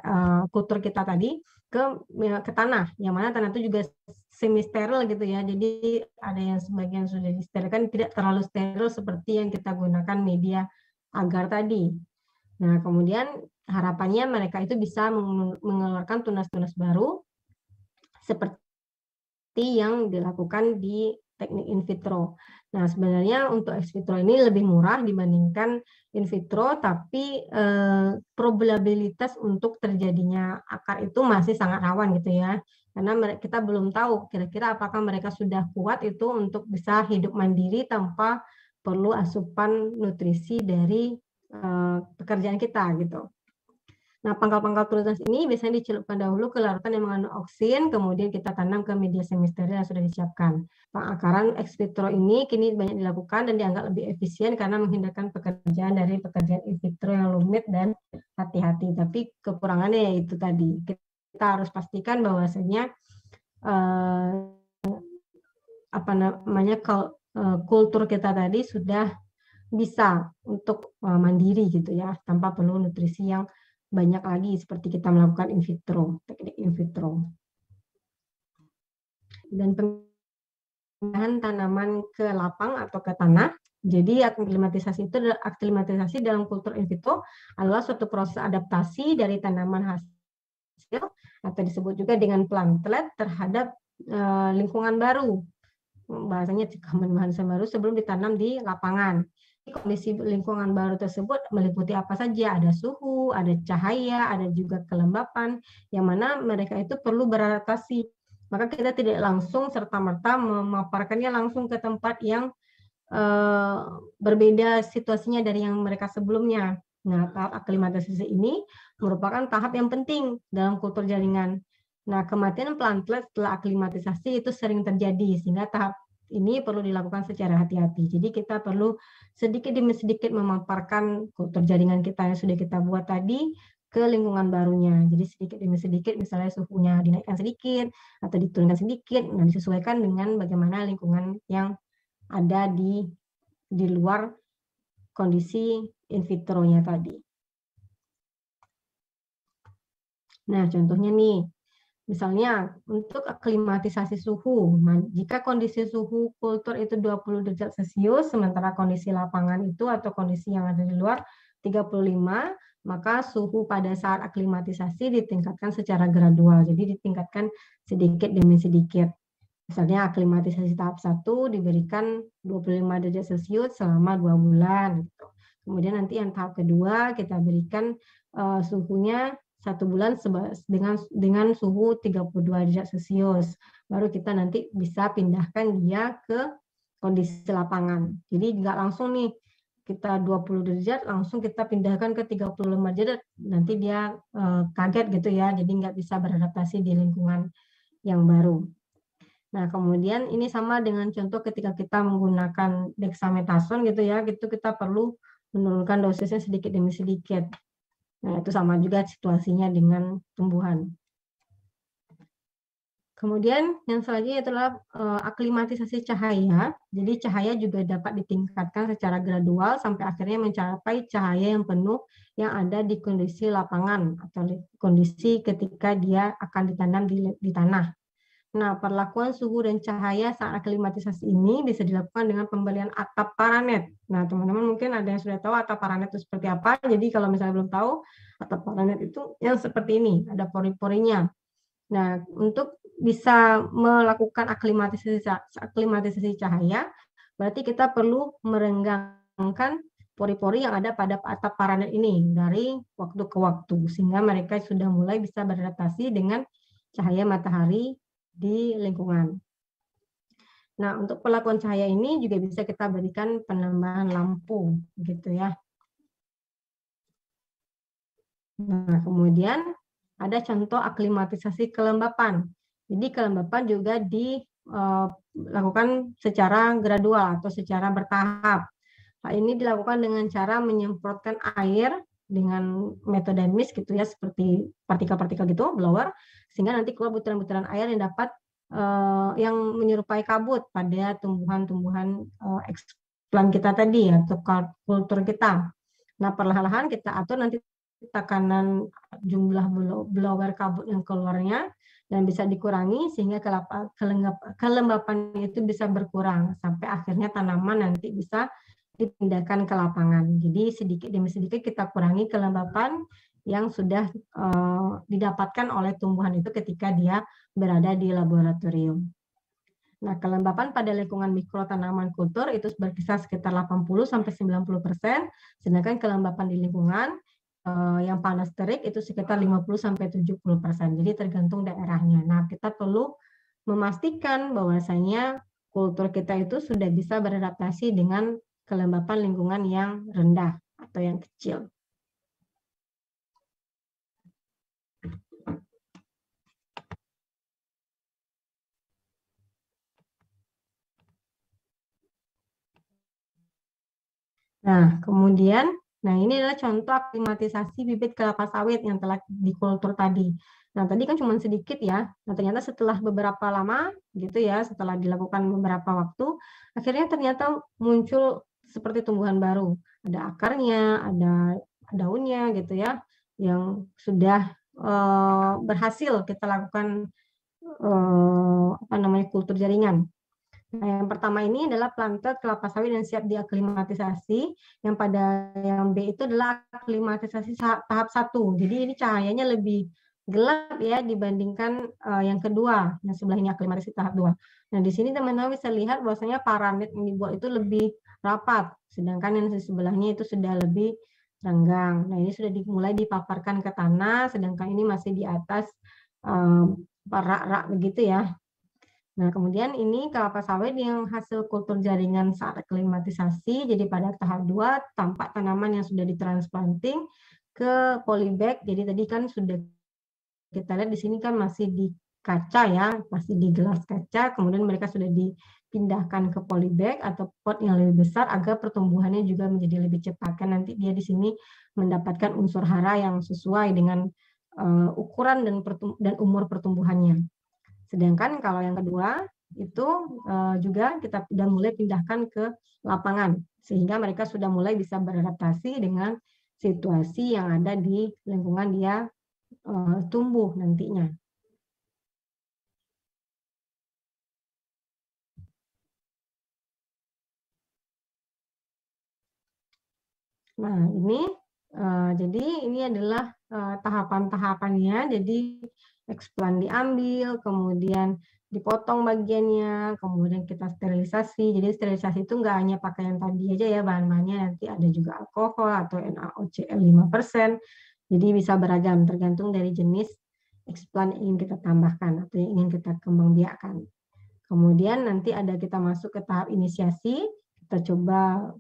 kultur kita tadi ke tanah, yang mana tanah itu juga semi steril gitu ya. Jadi ada yang sebagian sudah disterilkan, tidak terlalu steril seperti yang kita gunakan media agar tadi. Nah, kemudian harapannya mereka itu bisa mengeluarkan tunas-tunas baru seperti yang dilakukan di teknik in vitro. Nah, sebenarnya untuk ex vitro ini lebih murah dibandingkan in vitro, tapi probabilitas untuk terjadinya akar itu masih sangat rawan gitu ya. Karena kita belum tahu kira-kira apakah mereka sudah kuat itu untuk bisa hidup mandiri tanpa perlu asupan nutrisi dari pekerjaan kita gitu. Nah, pangkal-pangkal tunas ini biasanya dicelupkan dahulu ke larutan yang mengandung oksin, kemudian kita tanam ke media semi steril yang sudah disiapkan. Pengakaran ex vitro ini kini banyak dilakukan dan dianggap lebih efisien karena menghindarkan pekerjaan dari pekerjaan in vitro yang rumit dan hati-hati. Tapi kekurangannya yaitu tadi, kita harus pastikan bahwasanya kultur kita tadi sudah bisa untuk mandiri gitu ya, tanpa perlu nutrisi yang banyak lagi seperti kita melakukan in vitro, teknik in vitro. Dan pemindahan tanaman ke lapang atau ke tanah. Jadi aklimatisasi itu aklimatisasi dalam kultur in vitro adalah suatu proses adaptasi dari tanaman hasil atau disebut juga dengan plantlet terhadap lingkungan baru. Bahasanya bahasa baru sebelum ditanam di lapangan. Kondisi lingkungan baru tersebut meliputi apa saja, ada suhu, ada cahaya, ada juga kelembapan, yang mana mereka itu perlu beradaptasi. Maka kita tidak langsung serta-merta memaparkannya langsung ke tempat yang berbeda situasinya dari yang mereka sebelumnya. Nah, tahap aklimatisasi ini merupakan tahap yang penting dalam kultur jaringan. Nah, kematian plantlet setelah aklimatisasi itu sering terjadi, sehingga tahap ini perlu dilakukan secara hati-hati. Jadi kita perlu sedikit demi sedikit memaparkan kultur jaringan kita yang sudah kita buat tadi ke lingkungan barunya. Jadi sedikit demi sedikit, misalnya suhunya dinaikkan sedikit atau diturunkan sedikit, nah disesuaikan dengan bagaimana lingkungan yang ada di luar kondisi in vitro-nya tadi. Nah, contohnya nih, misalnya untuk aklimatisasi suhu, jika kondisi suhu kultur itu 20 derajat Celcius, sementara kondisi lapangan itu atau kondisi yang ada di luar 35, maka suhu pada saat aklimatisasi ditingkatkan secara gradual, jadi ditingkatkan sedikit demi sedikit. Misalnya aklimatisasi tahap 1 diberikan 25 derajat Celcius selama 2 bulan. Gitu. Kemudian nanti yang tahap kedua kita berikan suhunya 1 bulan dengan suhu 32 derajat Celcius. Baru kita nanti bisa pindahkan dia ke kondisi lapangan. Jadi nggak langsung nih kita 20 derajat langsung kita pindahkan ke 35 derajat, nanti dia kaget gitu ya, jadi nggak bisa beradaptasi di lingkungan yang baru. Nah, kemudian ini sama dengan contoh ketika kita menggunakan dexamethasone gitu ya, gitu kita perlu menurunkan dosisnya sedikit demi sedikit. Nah, itu sama juga situasinya dengan tumbuhan. Kemudian yang selanjutnya adalah aklimatisasi cahaya. Jadi cahaya juga dapat ditingkatkan secara gradual sampai akhirnya mencapai cahaya yang penuh yang ada di kondisi lapangan atau kondisi ketika dia akan ditanam di tanah. Nah, perlakuan suhu dan cahaya saat aklimatisasi ini bisa dilakukan dengan pembelian atap paranet. Nah, teman-teman mungkin ada yang sudah tahu atap paranet itu seperti apa. Jadi kalau misalnya belum tahu, atap paranet itu yang seperti ini, ada pori-porinya. Nah, untuk bisa melakukan aklimatisasi cahaya, berarti kita perlu merenggangkan pori-pori yang ada pada atap paranet ini dari waktu ke waktu, sehingga mereka sudah mulai bisa beradaptasi dengan cahaya matahari di lingkungan. Nah, untuk perlakuan cahaya ini juga bisa kita berikan penambahan lampu, gitu ya. Nah, kemudian ada contoh aklimatisasi kelembapan. Jadi kelembapan juga dilakukan secara gradual atau secara bertahap. Hal ini dilakukan dengan cara menyemprotkan air dengan metode mist gitu ya, seperti partikel-partikel gitu, blower, sehingga nanti keluar butiran-butiran air yang dapat yang menyerupai kabut pada tumbuhan-tumbuhan eksplan kita tadi ya, atau kultur kita. Nah, perlahan-lahan kita atur nanti tekanan jumlah blower kabut yang keluarnya dan bisa dikurangi sehingga kelembapan itu bisa berkurang sampai akhirnya tanaman nanti bisa dipindahkan ke lapangan. Jadi sedikit demi sedikit kita kurangi kelembapan yang sudah didapatkan oleh tumbuhan itu ketika dia berada di laboratorium. Nah, kelembapan pada lingkungan mikro tanaman kultur itu berkisar sekitar 80-90%, sedangkan kelembapan di lingkungan yang panas terik itu sekitar 50-70%. Jadi tergantung daerahnya. Nah, kita perlu memastikan bahwasanya kultur kita itu sudah bisa beradaptasi dengan kelembapan lingkungan yang rendah atau yang kecil. Nah, kemudian, ini adalah contoh aklimatisasi bibit kelapa sawit yang telah dikultur tadi. Nah, tadi kan cuma sedikit ya. Nah, ternyata setelah beberapa lama, gitu ya, setelah dilakukan beberapa waktu, akhirnya ternyata muncul seperti tumbuhan baru. Ada akarnya, ada daunnya, gitu ya, yang sudah berhasil kita lakukan kultur jaringan. Nah, yang pertama ini adalah planta kelapa sawit yang siap diaklimatisasi. Yang B itu adalah aklimatisasi tahap 1. Jadi ini cahayanya lebih gelap ya dibandingkan yang kedua, yang sebelah ini aklimatisasi tahap 2. Nah, di sini teman-teman bisa lihat bahwasanya paranet yang dibuat itu lebih rapat, sedangkan yang di sebelahnya itu sudah lebih renggang. Nah, ini sudah mulai dipaparkan ke tanah, sedangkan ini masih di atas rak-rak begitu ya. Nah, kemudian ini kelapa sawit yang hasil kultur jaringan saat aklimatisasi. Jadi pada tahap 2 tampak tanaman yang sudah ditransplanting ke polybag. Jadi tadi kan sudah kita lihat di sini kan masih di kaca ya, masih di gelas kaca. Kemudian mereka sudah dipindahkan ke polybag atau pot yang lebih besar agar pertumbuhannya juga menjadi lebih cepat. Kan nanti dia di sini mendapatkan unsur hara yang sesuai dengan ukuran dan umur pertumbuhannya. Sedangkan kalau yang kedua itu juga kita sudah mulai pindahkan ke lapangan sehingga mereka sudah mulai bisa beradaptasi dengan situasi yang ada di lingkungan dia tumbuh nantinya. Nah, jadi ini adalah tahapan-tahapannya. Jadi eksplan diambil, kemudian dipotong bagiannya, kemudian kita sterilisasi. Jadi sterilisasi itu nggak hanya pakai yang tadi aja ya bahan-bahannya, nanti ada juga alkohol atau NaOCl 5%. Jadi bisa beragam tergantung dari jenis eksplan yang ingin kita tambahkan atau yang ingin kita kembangbiakkan. Kemudian nanti kita masuk ke tahap inisiasi, kita coba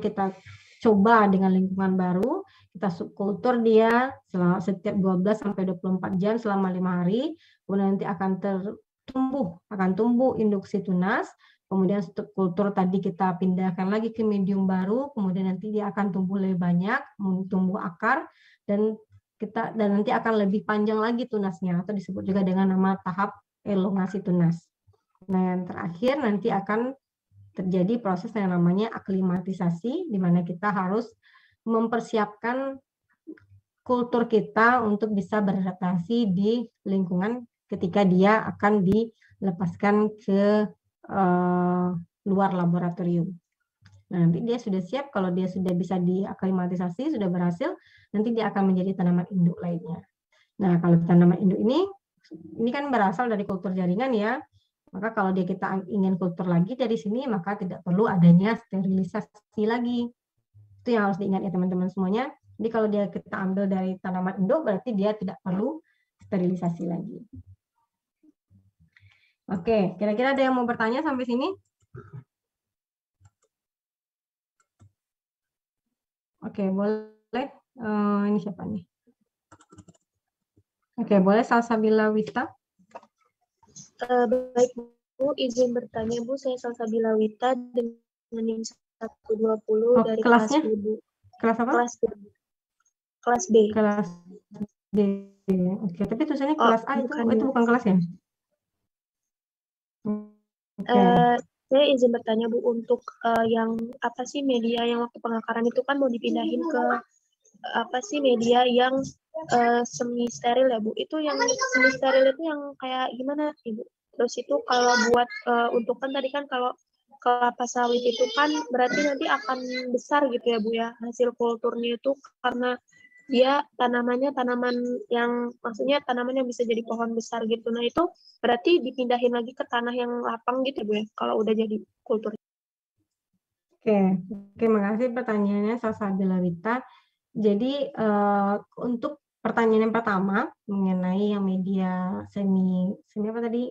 kita coba dengan lingkungan baru, kita subkultur dia setiap 12 sampai 24 jam selama 5 hari, kemudian nanti akan tumbuh induksi tunas, kemudian subkultur tadi kita pindahkan lagi ke medium baru, kemudian nanti dia akan tumbuh lebih banyak, tumbuh akar, dan nanti akan lebih panjang lagi tunasnya, atau disebut juga dengan nama tahap elongasi tunas. Nah, yang terakhir nanti akan terjadi proses yang namanya aklimatisasi, di mana kita harus mempersiapkan kultur kita untuk bisa beradaptasi di lingkungan ketika dia akan dilepaskan ke luar laboratorium. Nah, nanti dia sudah siap, kalau dia sudah bisa diaklimatisasi, sudah berhasil, nanti dia akan menjadi tanaman induk lainnya. Nah, kalau tanaman induk ini kan berasal dari kultur jaringan ya, maka kalau kita ingin kultur lagi dari sini, maka tidak perlu adanya sterilisasi lagi. Itu yang harus diingat ya teman-teman semuanya. Jadi kalau kita ambil dari tanaman induk, berarti dia tidak perlu sterilisasi lagi. Oke, kira-kira ada yang mau bertanya sampai sini? Oke, boleh. Ini siapa nih? Oke, boleh Salsabila Wita. Baik Bu, izin bertanya Bu, saya Salsabila Wita dengan NIM 120 dari kelas kelasnya? B, Bu. Kelas apa? Kelas B. Kelas B. Oke, tapi tulisannya Oh, kelas A itu bukan kelas ya? Oke. Saya izin bertanya, Bu, untuk yang apa sih media yang waktu pengakaran itu kan mau dipindahin ke apa sih media yang semi steril ya, Bu? Itu yang semi steril itu yang kayak gimana, Ibu? Terus itu kalau buat untuk kan tadi kan kalau kelapa sawit itu kan berarti nanti akan besar gitu ya, Bu ya, hasil kulturnya itu karena dia tanamannya tanaman yang maksudnya tanaman yang bisa jadi pohon besar gitu. Nah, itu berarti dipindahin lagi ke tanah yang lapang gitu ya, Bu ya, kalau udah jadi kultur. Oke, makasih pertanyaannya Sasa Delarita. Jadi untuk pertanyaan yang pertama mengenai yang media semi apa tadi?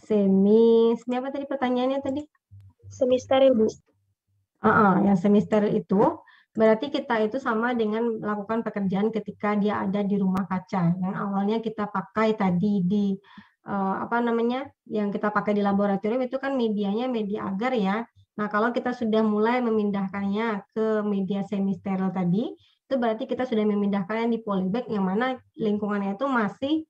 Semi apa tadi pertanyaannya tadi? Semi steril, Bu. Yang semi steril itu berarti kita itu sama dengan melakukan pekerjaan ketika dia ada di rumah kaca. Yang awalnya kita pakai tadi di apa namanya? Yang kita pakai di laboratorium itu kan medianya media agar ya. Nah, kalau kita sudah mulai memindahkannya ke media semi steril tadi, itu berarti kita sudah memindahkannya di polybag yang mana lingkungannya itu masih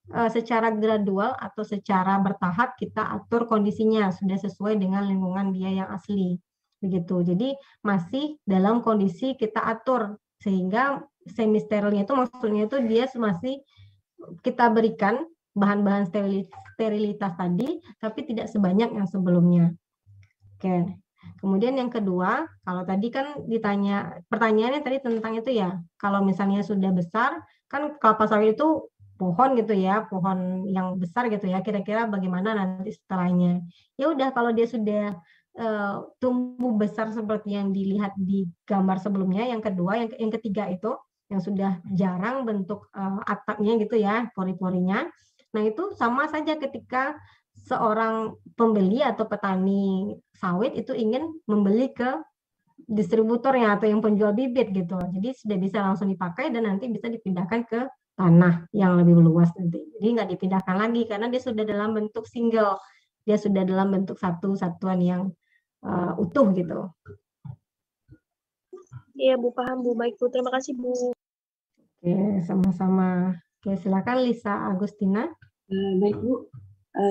secara gradual atau secara bertahap kita atur kondisinya sudah sesuai dengan lingkungan dia yang asli. Begitu. Jadi masih dalam kondisi kita atur sehingga semi sterilnya itu maksudnya itu dia masih kita berikan bahan-bahan sterilitas tadi tapi tidak sebanyak yang sebelumnya. Oke. Kemudian yang kedua, kalau tadi kan ditanya pertanyaannya tadi tentang itu ya, kalau misalnya sudah besar kan kelapa sawit itu pohon gitu ya, pohon yang besar gitu ya, kira-kira bagaimana nanti setelahnya. Ya udah kalau dia sudah tumbuh besar seperti yang dilihat di gambar sebelumnya, yang kedua, yang ketiga itu yang sudah jarang bentuk atapnya gitu ya, pori-porinya. Nah, itu sama saja ketika seorang pembeli atau petani sawit itu ingin membeli ke distributornya atau yang penjual bibit gitu. Jadi sudah bisa langsung dipakai dan nanti bisa dipindahkan ke tanah yang lebih luas nanti. Jadi nggak dipindahkan lagi karena dia sudah dalam bentuk single. Dia sudah dalam bentuk satu satuan yang utuh gitu. Iya, Bu, paham, Bu. Baik, Bu. Terima kasih, Bu. Oke, sama-sama. Oke, silakan Lisa Agustina. Baik, Bu.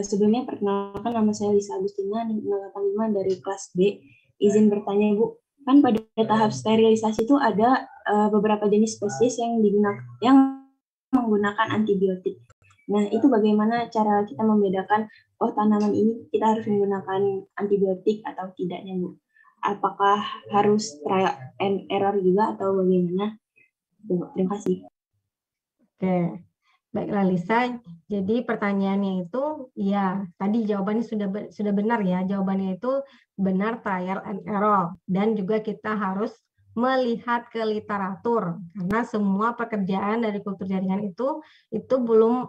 Sebelumnya perkenalkan nama saya Lisa Agustina 085 dari kelas B. Izin bertanya, Bu. Kan pada tahap sterilisasi itu ada beberapa jenis spesies yang menggunakan antibiotik. Nah, itu bagaimana cara kita membedakan oh tanaman ini kita harus menggunakan antibiotik atau tidaknya, Bu? Apakah harus trial and error juga atau bagaimana? Terima kasih. Oke. Baiklah Lisa, jadi pertanyaannya itu, ya tadi jawabannya sudah benar ya, jawabannya itu benar trial and error, dan juga kita harus melihat ke literatur, karena semua pekerjaan dari kultur jaringan itu belum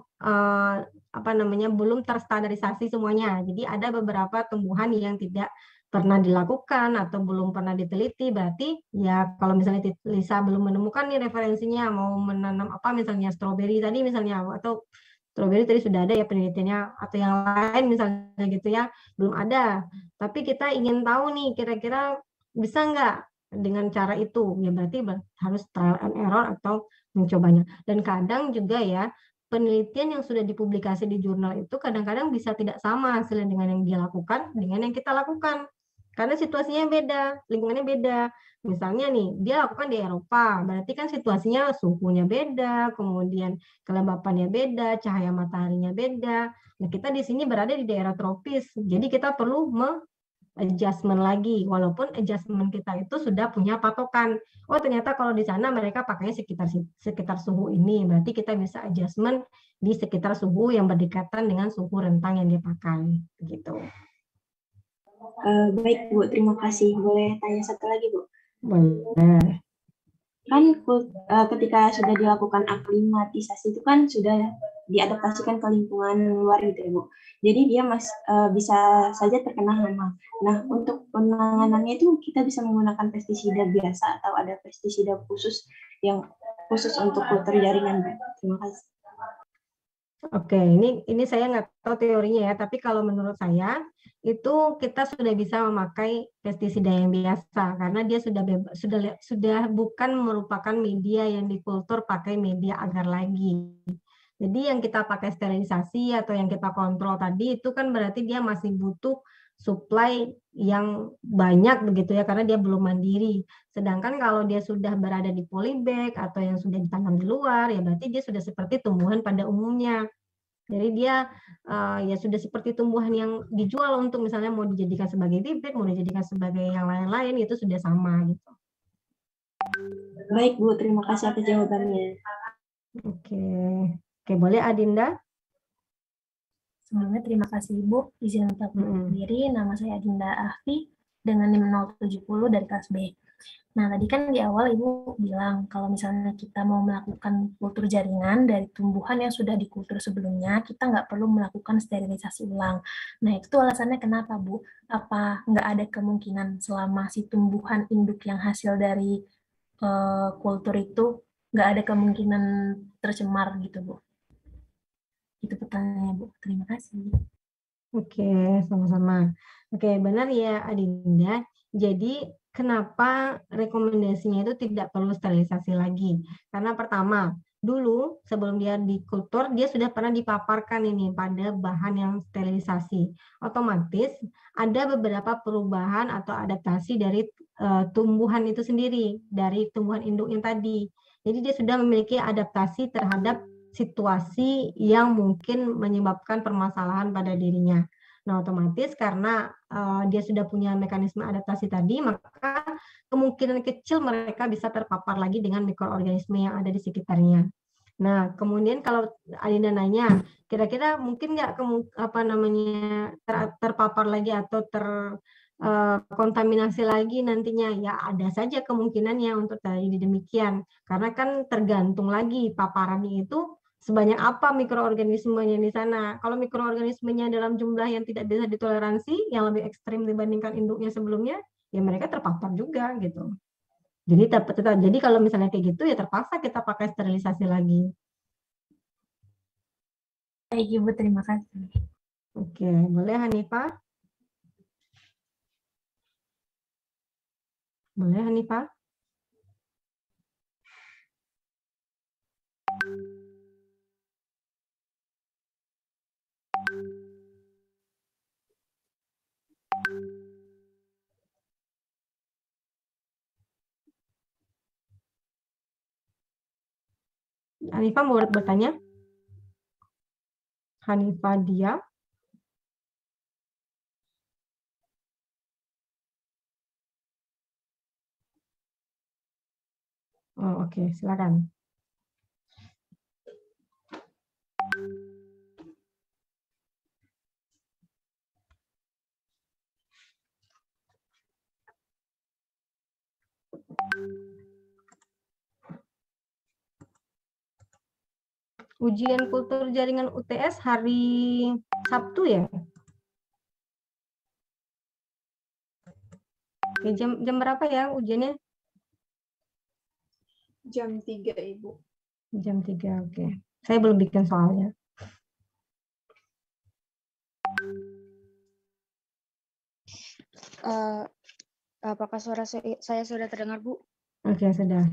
belum terstandarisasi semuanya, jadi ada beberapa tumbuhan yang tidak pernah dilakukan atau belum pernah diteliti, berarti ya kalau misalnya Lisa belum menemukan nih referensinya mau menanam apa misalnya stroberi tadi misalnya atau stroberi tadi sudah ada ya penelitiannya atau yang lain misalnya gitu ya belum ada, tapi kita ingin tahu nih kira-kira bisa nggak dengan cara itu ya berarti harus trial and error atau mencobanya, dan kadang juga ya penelitian yang sudah dipublikasi di jurnal itu kadang-kadang bisa tidak sama hasilnya dengan yang dia lakukan dengan yang kita lakukan. Karena situasinya beda, lingkungannya beda. Misalnya nih, dia lakukan di Eropa, berarti kan situasinya suhunya beda, kemudian kelembapannya beda, cahaya mataharinya beda. Nah, kita di sini berada di daerah tropis, jadi kita perlu adjustment lagi, walaupun adjustment kita itu sudah punya patokan. Oh, ternyata kalau di sana mereka pakainya sekitar suhu ini, berarti kita bisa adjustment di sekitar suhu yang berdekatan dengan suhu rentang yang dia pakai, begitu. Baik, Bu. Terima kasih. Boleh tanya satu lagi, Bu? Boleh. Kan ketika sudah dilakukan aklimatisasi itu kan sudah diadaptasikan ke lingkungan luar gitu ya, Bu. Jadi dia bisa saja terkena hama. Nah, untuk penanganannya itu kita bisa menggunakan pestisida biasa atau ada pestisida khusus yang khusus untuk kultur jaringan, Bu. Terima kasih. Oke, ini saya nggak tahu teorinya ya, tapi kalau menurut saya itu kita sudah bisa memakai pestisida yang biasa karena dia sudah bukan merupakan media yang dikultur pakai media agar lagi. Jadi yang kita pakai sterilisasi atau yang kita kontrol tadi itu kan berarti dia masih butuh supply yang banyak begitu ya karena dia belum mandiri. Sedangkan kalau dia sudah berada di polybag atau yang sudah ditanam di luar ya berarti dia sudah seperti tumbuhan pada umumnya. Jadi dia ya sudah seperti tumbuhan yang dijual untuk misalnya mau dijadikan sebagai bibit, mau dijadikan sebagai yang lain-lain itu sudah sama gitu. Baik, Bu. Terima kasih atas jawabannya. Oke. Oke, boleh Adinda? Sebelumnya terima kasih Ibu. Izin untuk diri, nama saya Adinda Ahfi dengan NIM 070 dari kelas B. Nah, tadi kan di awal Ibu bilang kalau misalnya kita mau melakukan kultur jaringan dari tumbuhan yang sudah dikultur sebelumnya, kita nggak perlu melakukan sterilisasi ulang. Nah, itu alasannya kenapa, Bu? Apa nggak ada kemungkinan selama si tumbuhan induk yang hasil dari kultur itu nggak ada kemungkinan tercemar gitu, Bu? Itu pertanyaannya, Bu. Terima kasih. Oke, sama-sama. Oke, benar ya Adinda. Jadi kenapa rekomendasinya itu tidak perlu sterilisasi lagi? Karena pertama, dulu sebelum dia dikultur, dia sudah pernah dipaparkan ini pada bahan yang sterilisasi. Otomatis ada beberapa perubahan atau adaptasi dari tumbuhan itu sendiri, dari tumbuhan induk yang tadi. Jadi dia sudah memiliki adaptasi terhadap situasi yang mungkin menyebabkan permasalahan pada dirinya. Nah, otomatis karena dia sudah punya mekanisme adaptasi tadi, maka kemungkinan kecil mereka bisa terpapar lagi dengan mikroorganisme yang ada di sekitarnya. Nah, kemudian kalau Adinda nanya, kira-kira mungkin nggak terpapar lagi atau terkontaminasi lagi nantinya? Ya, ada saja kemungkinannya untuk terjadi demikian. Karena kan tergantung lagi paparannya itu sebanyak apa mikroorganismenya di sana. Kalau mikroorganismenya dalam jumlah yang tidak bisa ditoleransi, yang lebih ekstrim dibandingkan induknya sebelumnya, ya mereka terpapar juga gitu. Jadi kalau misalnya kayak gitu ya terpaksa kita pakai sterilisasi lagi. Baik, Ibu, terima kasih. Oke, boleh Hanifah? Boleh Hanifah? Hanifah mau bertanya? Hanifah dia? Oh, oke, silakan. Ujian kultur jaringan UTS hari Sabtu ya? Oke, jam berapa ya ujiannya? Jam 3, Ibu. Jam 3, oke. Saya belum bikin soalnya. Apakah suara saya sudah terdengar, Bu? Oke, sudah.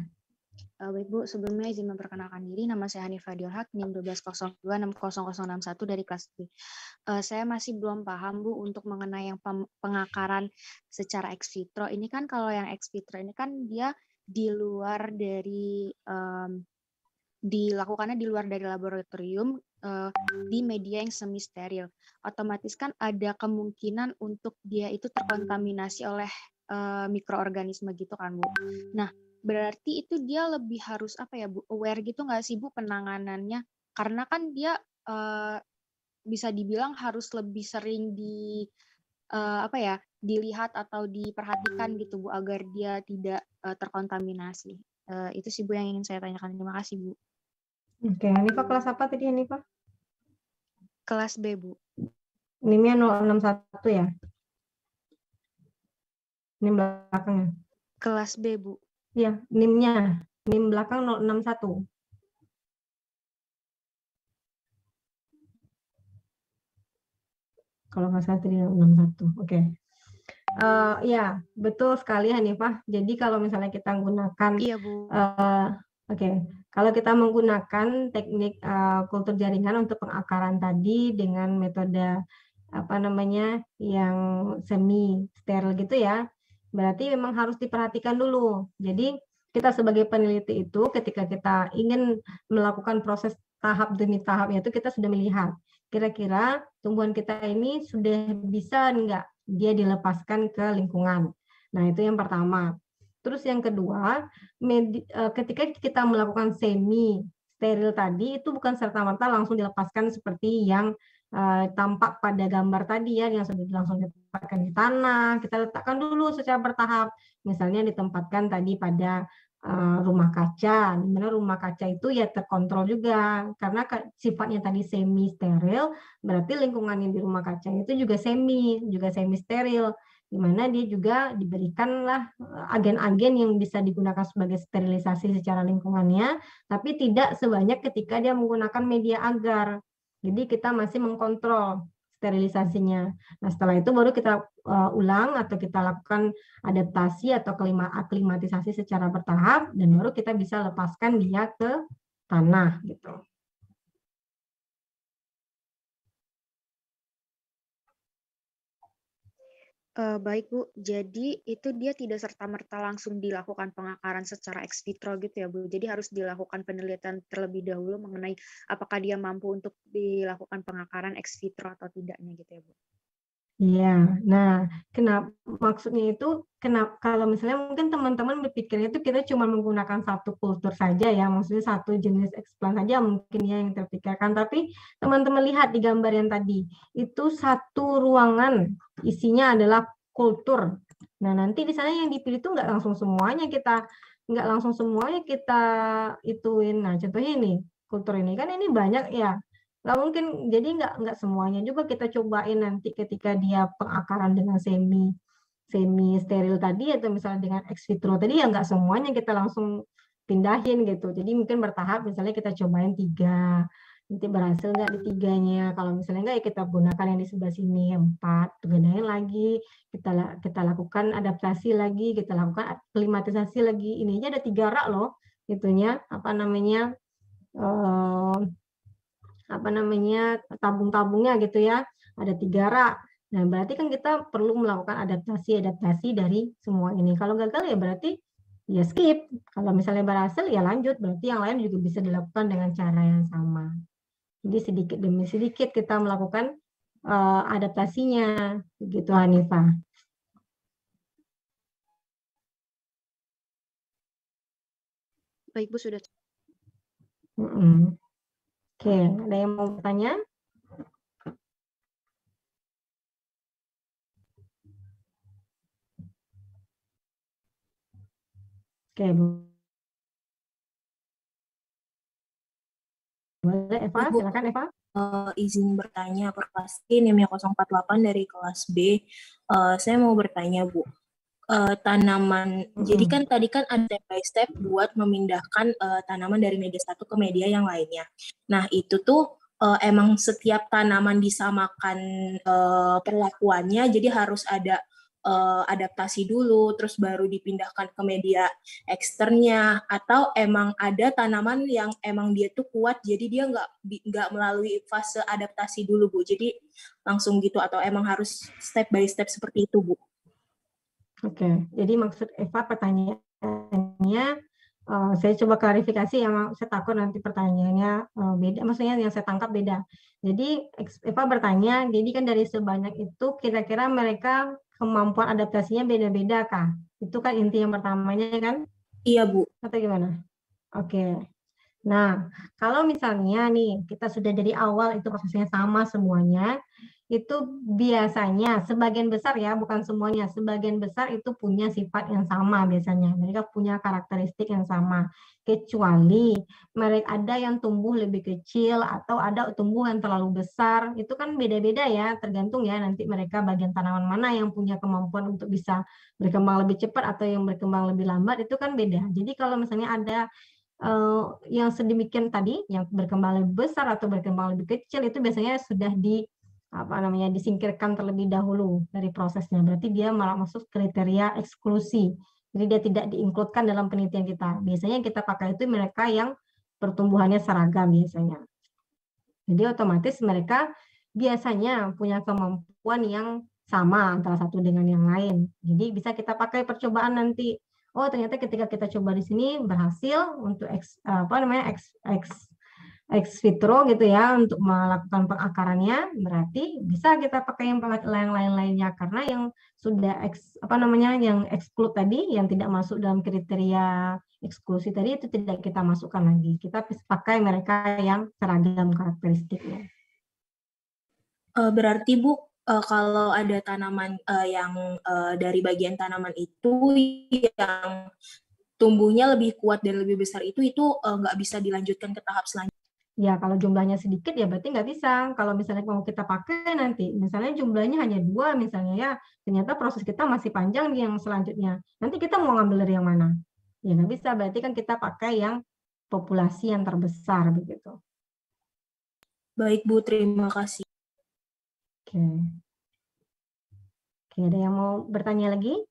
Baik, Bu. Sebelumnya izin memperkenalkan diri. Nama saya Hanifah Diolhak, NIM 1202600061 dari kelas B. Saya masih belum paham, Bu, untuk mengenai yang pengakaran secara ex vitro. Ini kan kalau yang ex vitro ini kan dia di luar dari dilakukannya di luar dari laboratorium di media yang semi steril. Otomatis kan ada kemungkinan untuk dia itu terkontaminasi oleh mikroorganisme gitu kan, Bu. Nah, berarti itu dia lebih harus apa ya, Bu, aware gitu nggak sih, Bu, penanganannya? Karena kan dia bisa dibilang harus lebih sering dilihat atau diperhatikan gitu, Bu, agar dia tidak terkontaminasi. Itu sih, Bu, yang ingin saya tanyakan. Terima kasih, Bu. Oke, Hanifah kelas apa tadi Hanifah? Kelas B, Bu. NIM-nya 061 ya? NIM belakangnya. Kelas B, Bu. Iya, NIM-nya. NIM belakang 061. Kalau nggak salah tadi 61. Oke. Ya, betul sekali Hanifah. Jadi kalau misalnya kita menggunakan Iya, Bu. Kalau kita menggunakan teknik kultur jaringan untuk pengakaran tadi dengan metode yang semi steril gitu ya, berarti memang harus diperhatikan dulu. Jadi kita sebagai peneliti itu ketika kita ingin melakukan proses tahap demi tahapnya itu kita sudah melihat kira-kira tumbuhan kita ini sudah bisa enggak dia dilepaskan ke lingkungan. Nah, itu yang pertama. Terus yang kedua, ketika kita melakukan semi steril tadi itu bukan serta-merta langsung dilepaskan seperti yang tampak pada gambar tadi ya, yang sudah langsung ditempatkan di tanah. Kita letakkan dulu secara bertahap. Misalnya ditempatkan tadi pada rumah kaca. Di mana rumah kaca itu ya terkontrol juga karena sifatnya tadi semi steril, berarti lingkungan yang di rumah kaca itu juga semi steril, di mana dia juga diberikanlah agen-agen yang bisa digunakan sebagai sterilisasi secara lingkungannya, tapi tidak sebanyak ketika dia menggunakan media agar. Jadi kita masih mengkontrol sterilisasinya. Nah, setelah itu baru kita ulang atau kita lakukan adaptasi atau aklimatisasi secara bertahap dan baru kita bisa lepaskan dia ke tanah gitu. Baik Bu, jadi itu dia tidak serta-merta langsung dilakukan pengakaran secara ex vitro gitu ya Bu. Jadi harus dilakukan penelitian terlebih dahulu mengenai apakah dia mampu untuk dilakukan pengakaran ex vitro atau tidaknya gitu ya Bu. Iya, nah maksudnya itu kalau misalnya mungkin teman-teman berpikirnya itu kita cuma menggunakan satu kultur saja ya, maksudnya satu jenis eksplan saja mungkin ya yang terpikirkan, tapi teman-teman lihat di gambar yang tadi, itu satu ruangan isinya adalah kultur. Nah, nanti di sana yang dipilih itu nggak langsung semuanya kita ituin. Nah, contohnya ini, kultur ini kan ini banyak ya. Nggak mungkin, jadi nggak semuanya juga kita cobain nanti ketika dia pengakaran dengan semi steril tadi atau misalnya dengan ex vitro tadi ya nggak semuanya kita langsung pindahin gitu. Jadi mungkin bertahap misalnya kita cobain 3, nanti berhasil nggak di 3-nya. Kalau misalnya nggak ya kita gunakan yang di sebelah sini 4, gunain lagi, kita lakukan adaptasi lagi, kita lakukan aklimatisasi lagi. Ini aja ada 3 rak loh, itunya tabung-tabungnya gitu ya, ada 3 rak. Nah, berarti kan kita perlu melakukan adaptasi dari semua ini. Kalau gagal ya berarti ya skip. Kalau misalnya berhasil ya lanjut, berarti yang lain juga bisa dilakukan dengan cara yang sama. Jadi sedikit demi sedikit kita melakukan adaptasinya, begitu Hanifah. Baik Bu, sudah. Oke, ada yang mau bertanya? Oke, boleh Eva, silakan Eva. Izin bertanya, Perpasti NIM-nya 048 dari kelas B. Saya mau bertanya Bu, tanaman, jadi kan tadi kan ada step by step buat memindahkan tanaman dari media satu ke media yang lainnya. Nah itu tuh emang setiap tanaman disamakan perlakuannya, jadi harus ada adaptasi dulu, terus baru dipindahkan ke media eksternnya, atau emang ada tanaman yang emang dia tuh kuat, jadi dia nggak melalui fase adaptasi dulu Bu, jadi langsung gitu, atau emang harus step by step seperti itu Bu? Oke, jadi maksud Eva pertanyaannya, saya coba klarifikasi ya, saya takut nanti pertanyaannya beda, maksudnya yang saya tangkap beda. Jadi Eva bertanya, jadi kan dari sebanyak itu kira-kira mereka kemampuan adaptasinya beda-beda kah? Itu kan inti yang pertamanya kan? Iya Bu. Atau gimana? Oke. Nah, kalau misalnya nih kita sudah dari awal itu prosesnya sama semuanya, itu biasanya sebagian besar ya, bukan semuanya, sebagian besar itu punya sifat yang sama biasanya. Mereka punya karakteristik yang sama. Kecuali mereka ada yang tumbuh lebih kecil atau ada tumbuh yang terlalu besar. Itu kan beda-beda ya, tergantung ya nanti mereka bagian tanaman mana yang punya kemampuan untuk bisa berkembang lebih cepat atau yang berkembang lebih lambat, itu kan beda. Jadi kalau misalnya ada yang sedemikian tadi, yang berkembang lebih besar atau berkembang lebih kecil, itu biasanya sudah disingkirkan terlebih dahulu dari prosesnya. Berarti dia malah masuk kriteria eksklusi. Jadi dia tidak diinkludkan dalam penelitian kita. Biasanya yang kita pakai itu mereka yang pertumbuhannya seragam biasanya. Jadi otomatis mereka biasanya punya kemampuan yang sama antara satu dengan yang lain. Jadi bisa kita pakai percobaan nanti. Oh, ternyata ketika kita coba di sini berhasil untuk ex vitro gitu ya untuk melakukan pengakarannya, berarti bisa kita pakai yang lain-lainnya karena yang sudah yang exclude tadi, yang tidak masuk dalam kriteria eksklusi tadi itu tidak kita masukkan lagi. Kita pakai mereka yang seragam karakteristiknya. Berarti Bu, kalau ada tanaman yang dari bagian tanaman itu yang tumbuhnya lebih kuat dan lebih besar itu nggak bisa dilanjutkan ke tahap selanjutnya. Ya, kalau jumlahnya sedikit ya berarti nggak bisa. Kalau misalnya mau kita pakai nanti, misalnya jumlahnya hanya 2 misalnya ya, ternyata proses kita masih panjang nih yang selanjutnya. Nanti kita mau ngambil dari yang mana? Ya nggak bisa, berarti kan kita pakai yang populasi yang terbesar begitu. Baik Bu, terima kasih. Oke. Oke, ada yang mau bertanya lagi?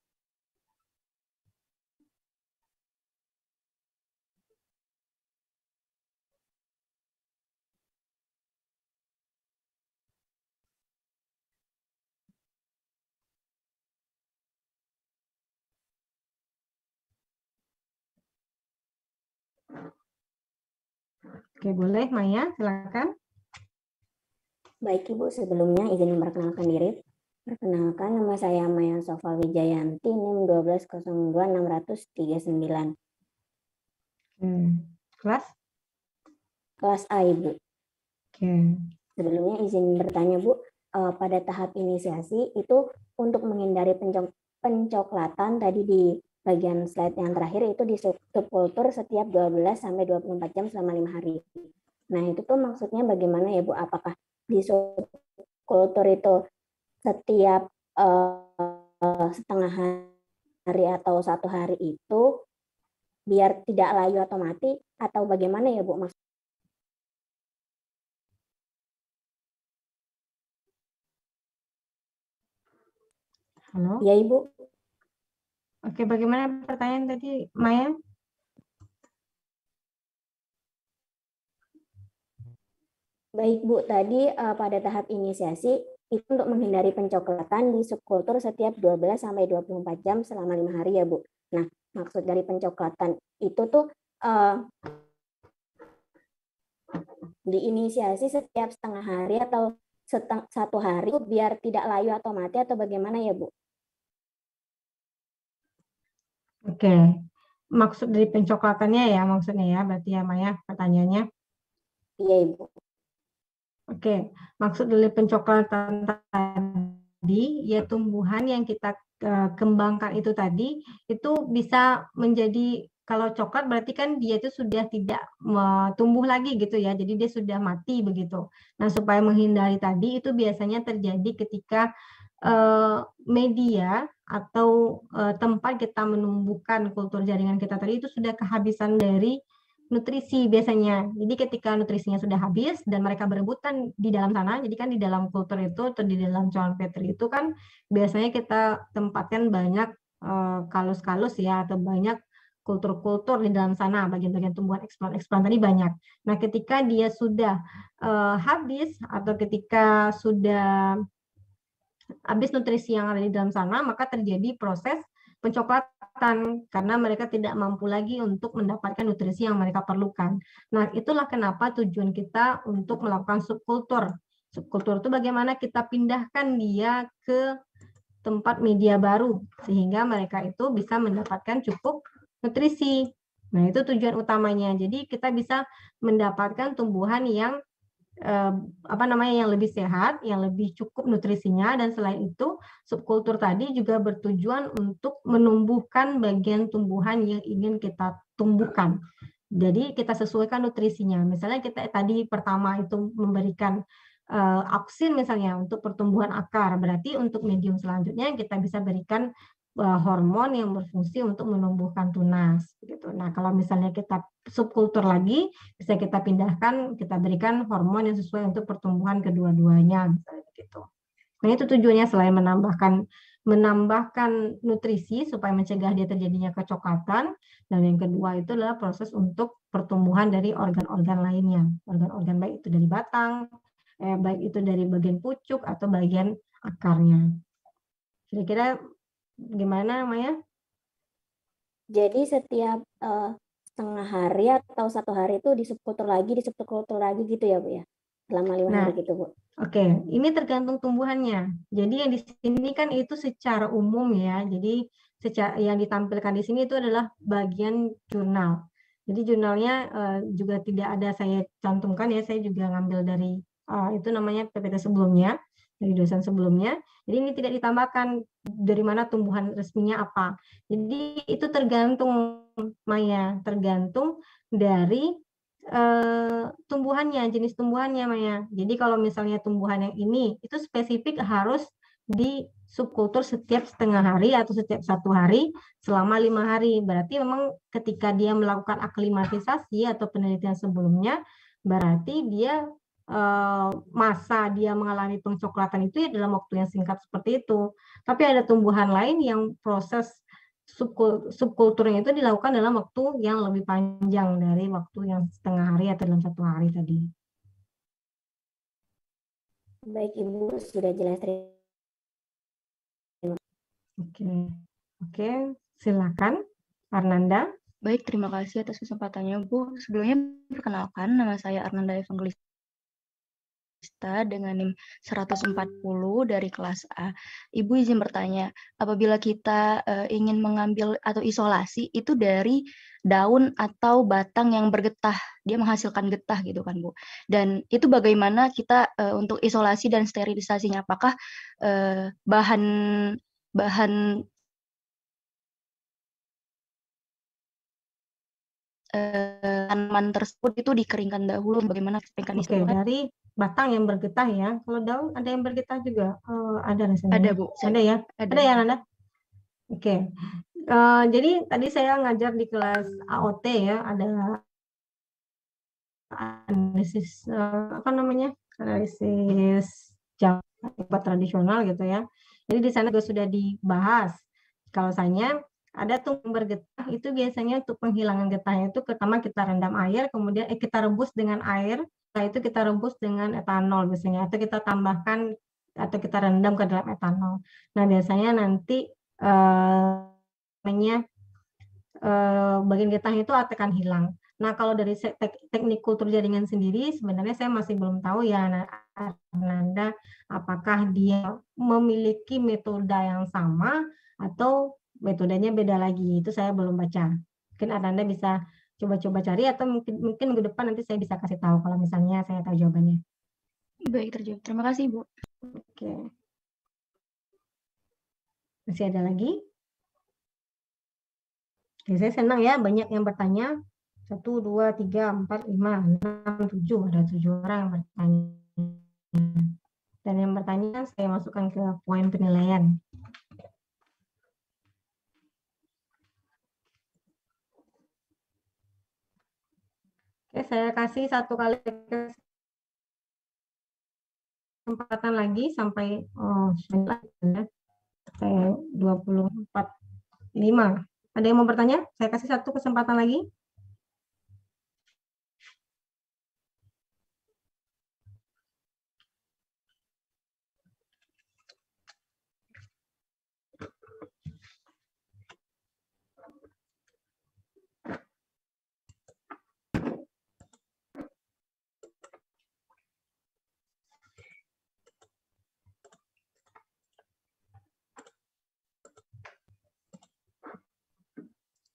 Oke, boleh Maya, silakan. Baik Ibu, sebelumnya izin memperkenalkan diri. Perkenalkan, nama saya Maya Sofa Wijayanti, NIM 1202639. Kelas? Kelas A Ibu. Oke. Sebelumnya izin bertanya Bu, pada tahap inisiasi itu untuk menghindari pencoklatan tadi di bagian slide yang terakhir itu di subkultur setiap 12-24 jam selama 5 hari. Nah itu tuh maksudnya bagaimana ya Bu? Apakah di subkultur itu setiap setengah hari atau 1 hari itu biar tidak layu atau mati atau bagaimana ya Bu? Halo? Ya Ibu. Oke, bagaimana pertanyaan tadi Maya? Baik Bu, tadi pada tahap inisiasi itu untuk menghindari pencoklatan di subkultur setiap 12-24 jam selama 5 hari ya Bu. Nah, maksud dari pencoklatan itu tuh diinisiasi setiap setengah hari atau 1 hari biar tidak layu atau mati atau bagaimana ya Bu? Oke, maksud dari pencoklatannya ya maksudnya ya, berarti ya Maya pertanyaannya. Iya Ibu. Oke, maksud dari pencoklatan tadi ya tumbuhan yang kita kembangkan itu tadi itu bisa menjadi, kalau coklat berarti kan dia itu sudah tidak tumbuh lagi gitu ya, jadi dia sudah mati begitu. Nah, supaya menghindari tadi itu biasanya terjadi ketika media atau tempat kita menumbuhkan kultur jaringan kita tadi itu sudah kehabisan dari nutrisi biasanya. Jadi ketika nutrisinya sudah habis dan mereka berebutan di dalam sana, jadi kan di dalam kultur itu atau di dalam cawan petri itu kan biasanya kita tempatkan banyak kalus-kalus ya atau banyak kultur-kultur di dalam sana, bagian-bagian tumbuhan eksplan tadi banyak. Nah, ketika dia sudah habis atau ketika sudah habis nutrisi yang ada di dalam sana, maka terjadi proses pencoklatan karena mereka tidak mampu lagi untuk mendapatkan nutrisi yang mereka perlukan. Nah, itulah kenapa tujuan kita untuk melakukan subkultur. Subkultur itu bagaimana kita pindahkan dia ke tempat media baru sehingga mereka itu bisa mendapatkan cukup nutrisi. Nah, itu tujuan utamanya. Jadi kita bisa mendapatkan tumbuhan yang yang lebih sehat, yang lebih cukup nutrisinya, dan selain itu subkultur tadi juga bertujuan untuk menumbuhkan bagian tumbuhan yang ingin kita tumbuhkan. Jadi kita sesuaikan nutrisinya. Misalnya kita tadi pertama itu memberikan auksin misalnya untuk pertumbuhan akar, berarti untuk medium selanjutnya kita bisa berikan hormon yang berfungsi untuk menumbuhkan tunas gitu. Nah, kalau misalnya kita subkultur lagi, bisa kita pindahkan, kita berikan hormon yang sesuai untuk pertumbuhan kedua-duanya misalnya gitu. Nah, itu tujuannya selain menambahkan nutrisi supaya mencegah dia terjadinya kecoklatan, dan yang kedua itu adalah proses untuk pertumbuhan dari organ-organ lainnya, organ-organ baik itu dari batang, baik itu dari bagian pucuk atau bagian akarnya. Kira-kira gimana, Maya? Jadi setiap setengah hari atau 1 hari itu di subkultur lagi gitu ya, Bu ya? Selama 5 hari gitu, Bu. Oke, ini tergantung tumbuhannya. Jadi yang di sini kan itu secara umum ya. Jadi yang ditampilkan di sini itu adalah bagian jurnal. Jadi jurnalnya juga tidak ada saya cantumkan ya. Saya juga ngambil dari itu namanya PPT sebelumnya, dari dosen sebelumnya. Jadi ini tidak ditambahkan dari mana tumbuhan resminya apa. Jadi itu tergantung, Maya, tergantung dari tumbuhannya, jenis tumbuhannya, Maya. Jadi kalau misalnya tumbuhan yang ini itu spesifik harus di subkultur setiap setengah hari atau setiap 1 hari selama 5 hari. Berarti memang ketika dia melakukan aklimatisasi atau penelitian sebelumnya, berarti dia masa dia mengalami pencoklatan itu ya dalam waktu yang singkat seperti itu. Tapi ada tumbuhan lain yang proses subkulturnya itu dilakukan dalam waktu yang lebih panjang dari waktu yang setengah hari atau dalam 1 hari tadi. Baik, Ibu, sudah jelas. Oke, silakan, Arnanda. Baik, terima kasih atas kesempatannya, Bu. Sebelumnya perkenalkan, nama saya Arnanda Evangelista dengan NIM 140 dari kelas A. Ibu izin bertanya, apabila kita ingin mengambil atau isolasi itu dari daun atau batang yang bergetah, dia menghasilkan getah gitu kan, Bu. Dan itu bagaimana kita untuk isolasi dan sterilisasinya? Apakah bahan tanaman tersebut itu dikeringkan dahulu, bagaimana mekanisme? Oke, dari batang yang bergetah ya. Kalau daun ada yang bergetah juga, ada rasanya. Ada, Bu. Ada ya? Ada ya, Nanda? Oke. Jadi tadi saya ngajar di kelas AOT ya, ada analisis apa namanya? Analisis jangka tradisional gitu ya. Jadi di sana juga sudah dibahas. Kalau saya ada tuh bergetah itu biasanya untuk penghilangan getahnya itu pertama kita rendam air, kemudian kita rebus dengan air, setelah itu kita rebus dengan etanol biasanya, atau kita tambahkan atau kita rendam ke dalam etanol. Nah biasanya nanti bagian getahnya itu akan hilang. Nah kalau dari teknik kultur jaringan sendiri sebenarnya saya masih belum tahu ya, Nanda, apakah dia memiliki metode yang sama atau metodenya beda lagi. Itu saya belum baca. Mungkin Anda bisa coba-coba cari atau mungkin minggu depan nanti saya bisa kasih tahu kalau misalnya saya tahu jawabannya. Baik, terjawab. Terima kasih, Bu. Oke. Masih ada lagi? Oke, saya senang ya banyak yang bertanya. 1, 2, 3, 4, 5, 6, 7. Ada 7 orang yang bertanya. Dan yang bertanya saya masukkan ke poin penilaian. Oke, saya kasih 1 kali kesempatan lagi sampai saya 24:05. Ada yang mau bertanya? Saya kasih 1 kesempatan lagi.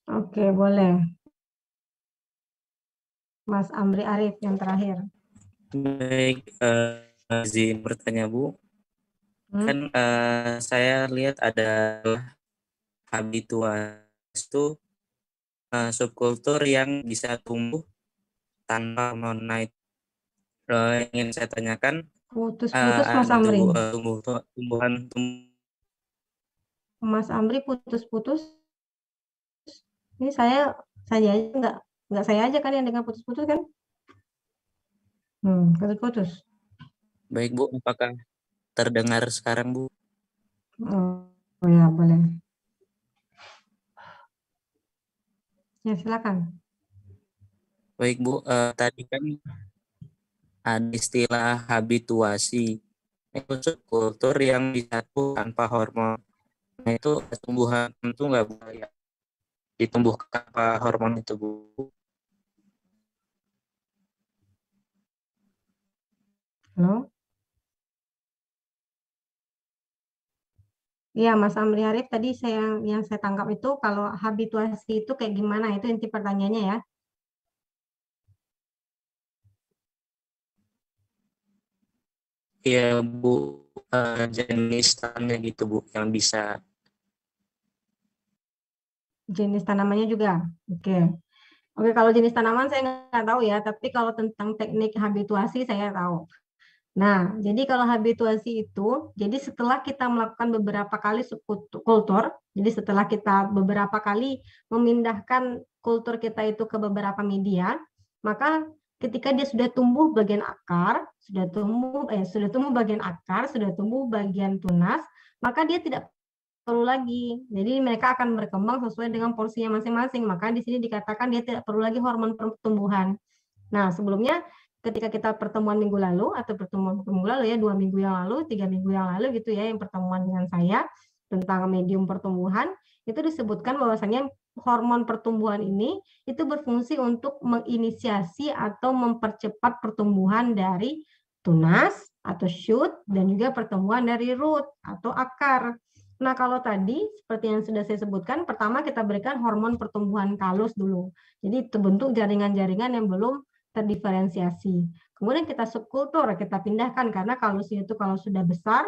Oke, boleh. Mas Amri Arif yang terakhir. Baik, izin bertanya, Bu. Kan saya lihat ada habituas itu subkultur yang bisa tumbuh tanpa hormon. Ingin saya tanyakan, Putus-putus Mas Amri. tumbuhan Mas Amri putus-putus. Ini saya aja nggak saya aja kan yang dengar putus-putus kan? Putus-putus. Baik Bu, apakah terdengar sekarang Bu? Oh ya, boleh. Ya, silakan. Baik Bu, tadi kan ada istilah habituasi. Itu subkultur yang disatu tanpa hormon. Nah, itu tumbuhan tentu nggak boleh ditumbuhkan tanpa hormon itu Bu. Halo? Iya, Mas Amri Arif, tadi yang saya tangkap itu kalau habituasi itu kayak gimana? Itu inti pertanyaannya ya. Iya Bu, jenis tanamannya gitu Bu, yang bisa. Jenis tanamannya juga. Oke. Oke, kalau jenis tanaman saya nggak tahu ya, tapi kalau tentang teknik habituasi saya tahu. Nah, jadi kalau habituasi itu, jadi setelah kita melakukan beberapa kali subkultur, jadi setelah kita beberapa kali memindahkan kultur kita itu ke beberapa media, maka ketika dia sudah tumbuh bagian akar, sudah tumbuh bagian akar, sudah tumbuh bagian tunas, maka dia tidak perlu lagi. Jadi mereka akan berkembang sesuai dengan porsinya masing-masing. Maka di sini dikatakan dia tidak perlu lagi hormon pertumbuhan. Nah, sebelumnya ketika kita pertemuan minggu lalu atau pertemuan minggu lalu ya 2 minggu yang lalu, 3 minggu yang lalu gitu ya, yang pertemuan dengan saya tentang medium pertumbuhan, itu disebutkan bahwasanya hormon pertumbuhan ini itu berfungsi untuk menginisiasi atau mempercepat pertumbuhan dari tunas atau shoot dan juga pertumbuhan dari root atau akar. Nah, kalau tadi seperti yang sudah saya sebutkan, pertama kita berikan hormon pertumbuhan kalus dulu. Jadi terbentuk jaringan-jaringan yang belum terdiferensiasi. Kemudian kita subkultur, kita pindahkan karena kalusnya itu kalau sudah besar,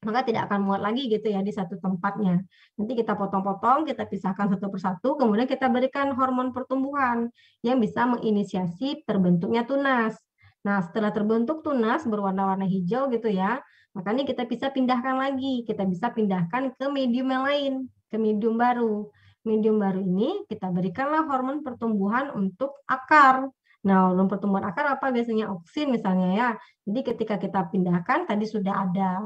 maka tidak akan muat lagi gitu ya di satu tempatnya. Nanti kita potong-potong, kita pisahkan satu persatu, kemudian kita berikan hormon pertumbuhan yang bisa menginisiasi terbentuknya tunas. Nah, setelah terbentuk tunas berwarna-warna hijau gitu ya, makanya kita bisa pindahkan lagi, kita bisa pindahkan ke medium yang lain, ke medium baru. Medium baru ini kita berikanlah hormon pertumbuhan untuk akar. Nah, hormon pertumbuhan akar apa biasanya? Oksin misalnya ya. Jadi ketika kita pindahkan, tadi sudah ada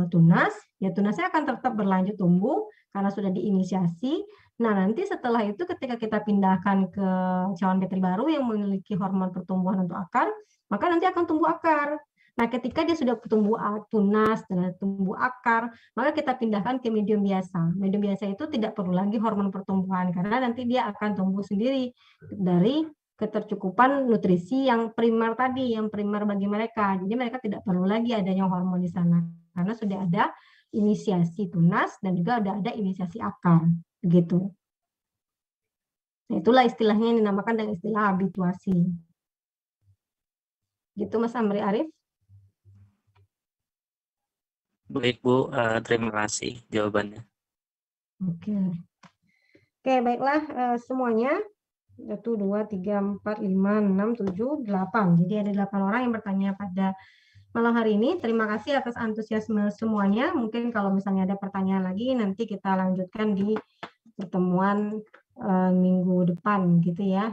tunas, ya tunasnya akan tetap berlanjut tumbuh karena sudah diinisiasi. Nah, nanti setelah itu ketika kita pindahkan ke cawan petri baru yang memiliki hormon pertumbuhan untuk akar, maka nanti akan tumbuh akar. Nah, ketika dia sudah tumbuh tunas dan tumbuh akar, maka kita pindahkan ke medium biasa. Medium biasa itu tidak perlu lagi hormon pertumbuhan karena nanti dia akan tumbuh sendiri dari ketercukupan nutrisi yang primer tadi, yang primer bagi mereka. Jadi mereka tidak perlu lagi adanya hormon di sana karena sudah ada inisiasi tunas dan juga sudah ada inisiasi akar, begitu. Nah, itulah istilahnya yang dinamakan dengan istilah habituasi. Gitu Mas Amri Arif. Baik Bu, terima kasih jawabannya. Oke, baiklah semuanya. 1, 2, 3, 4, 5, 6, 7, 8. Jadi ada 8 orang yang bertanya pada malam hari ini. Terima kasih atas antusiasme semuanya. Mungkin kalau misalnya ada pertanyaan lagi, nanti kita lanjutkan di pertemuan minggu depan gitu ya.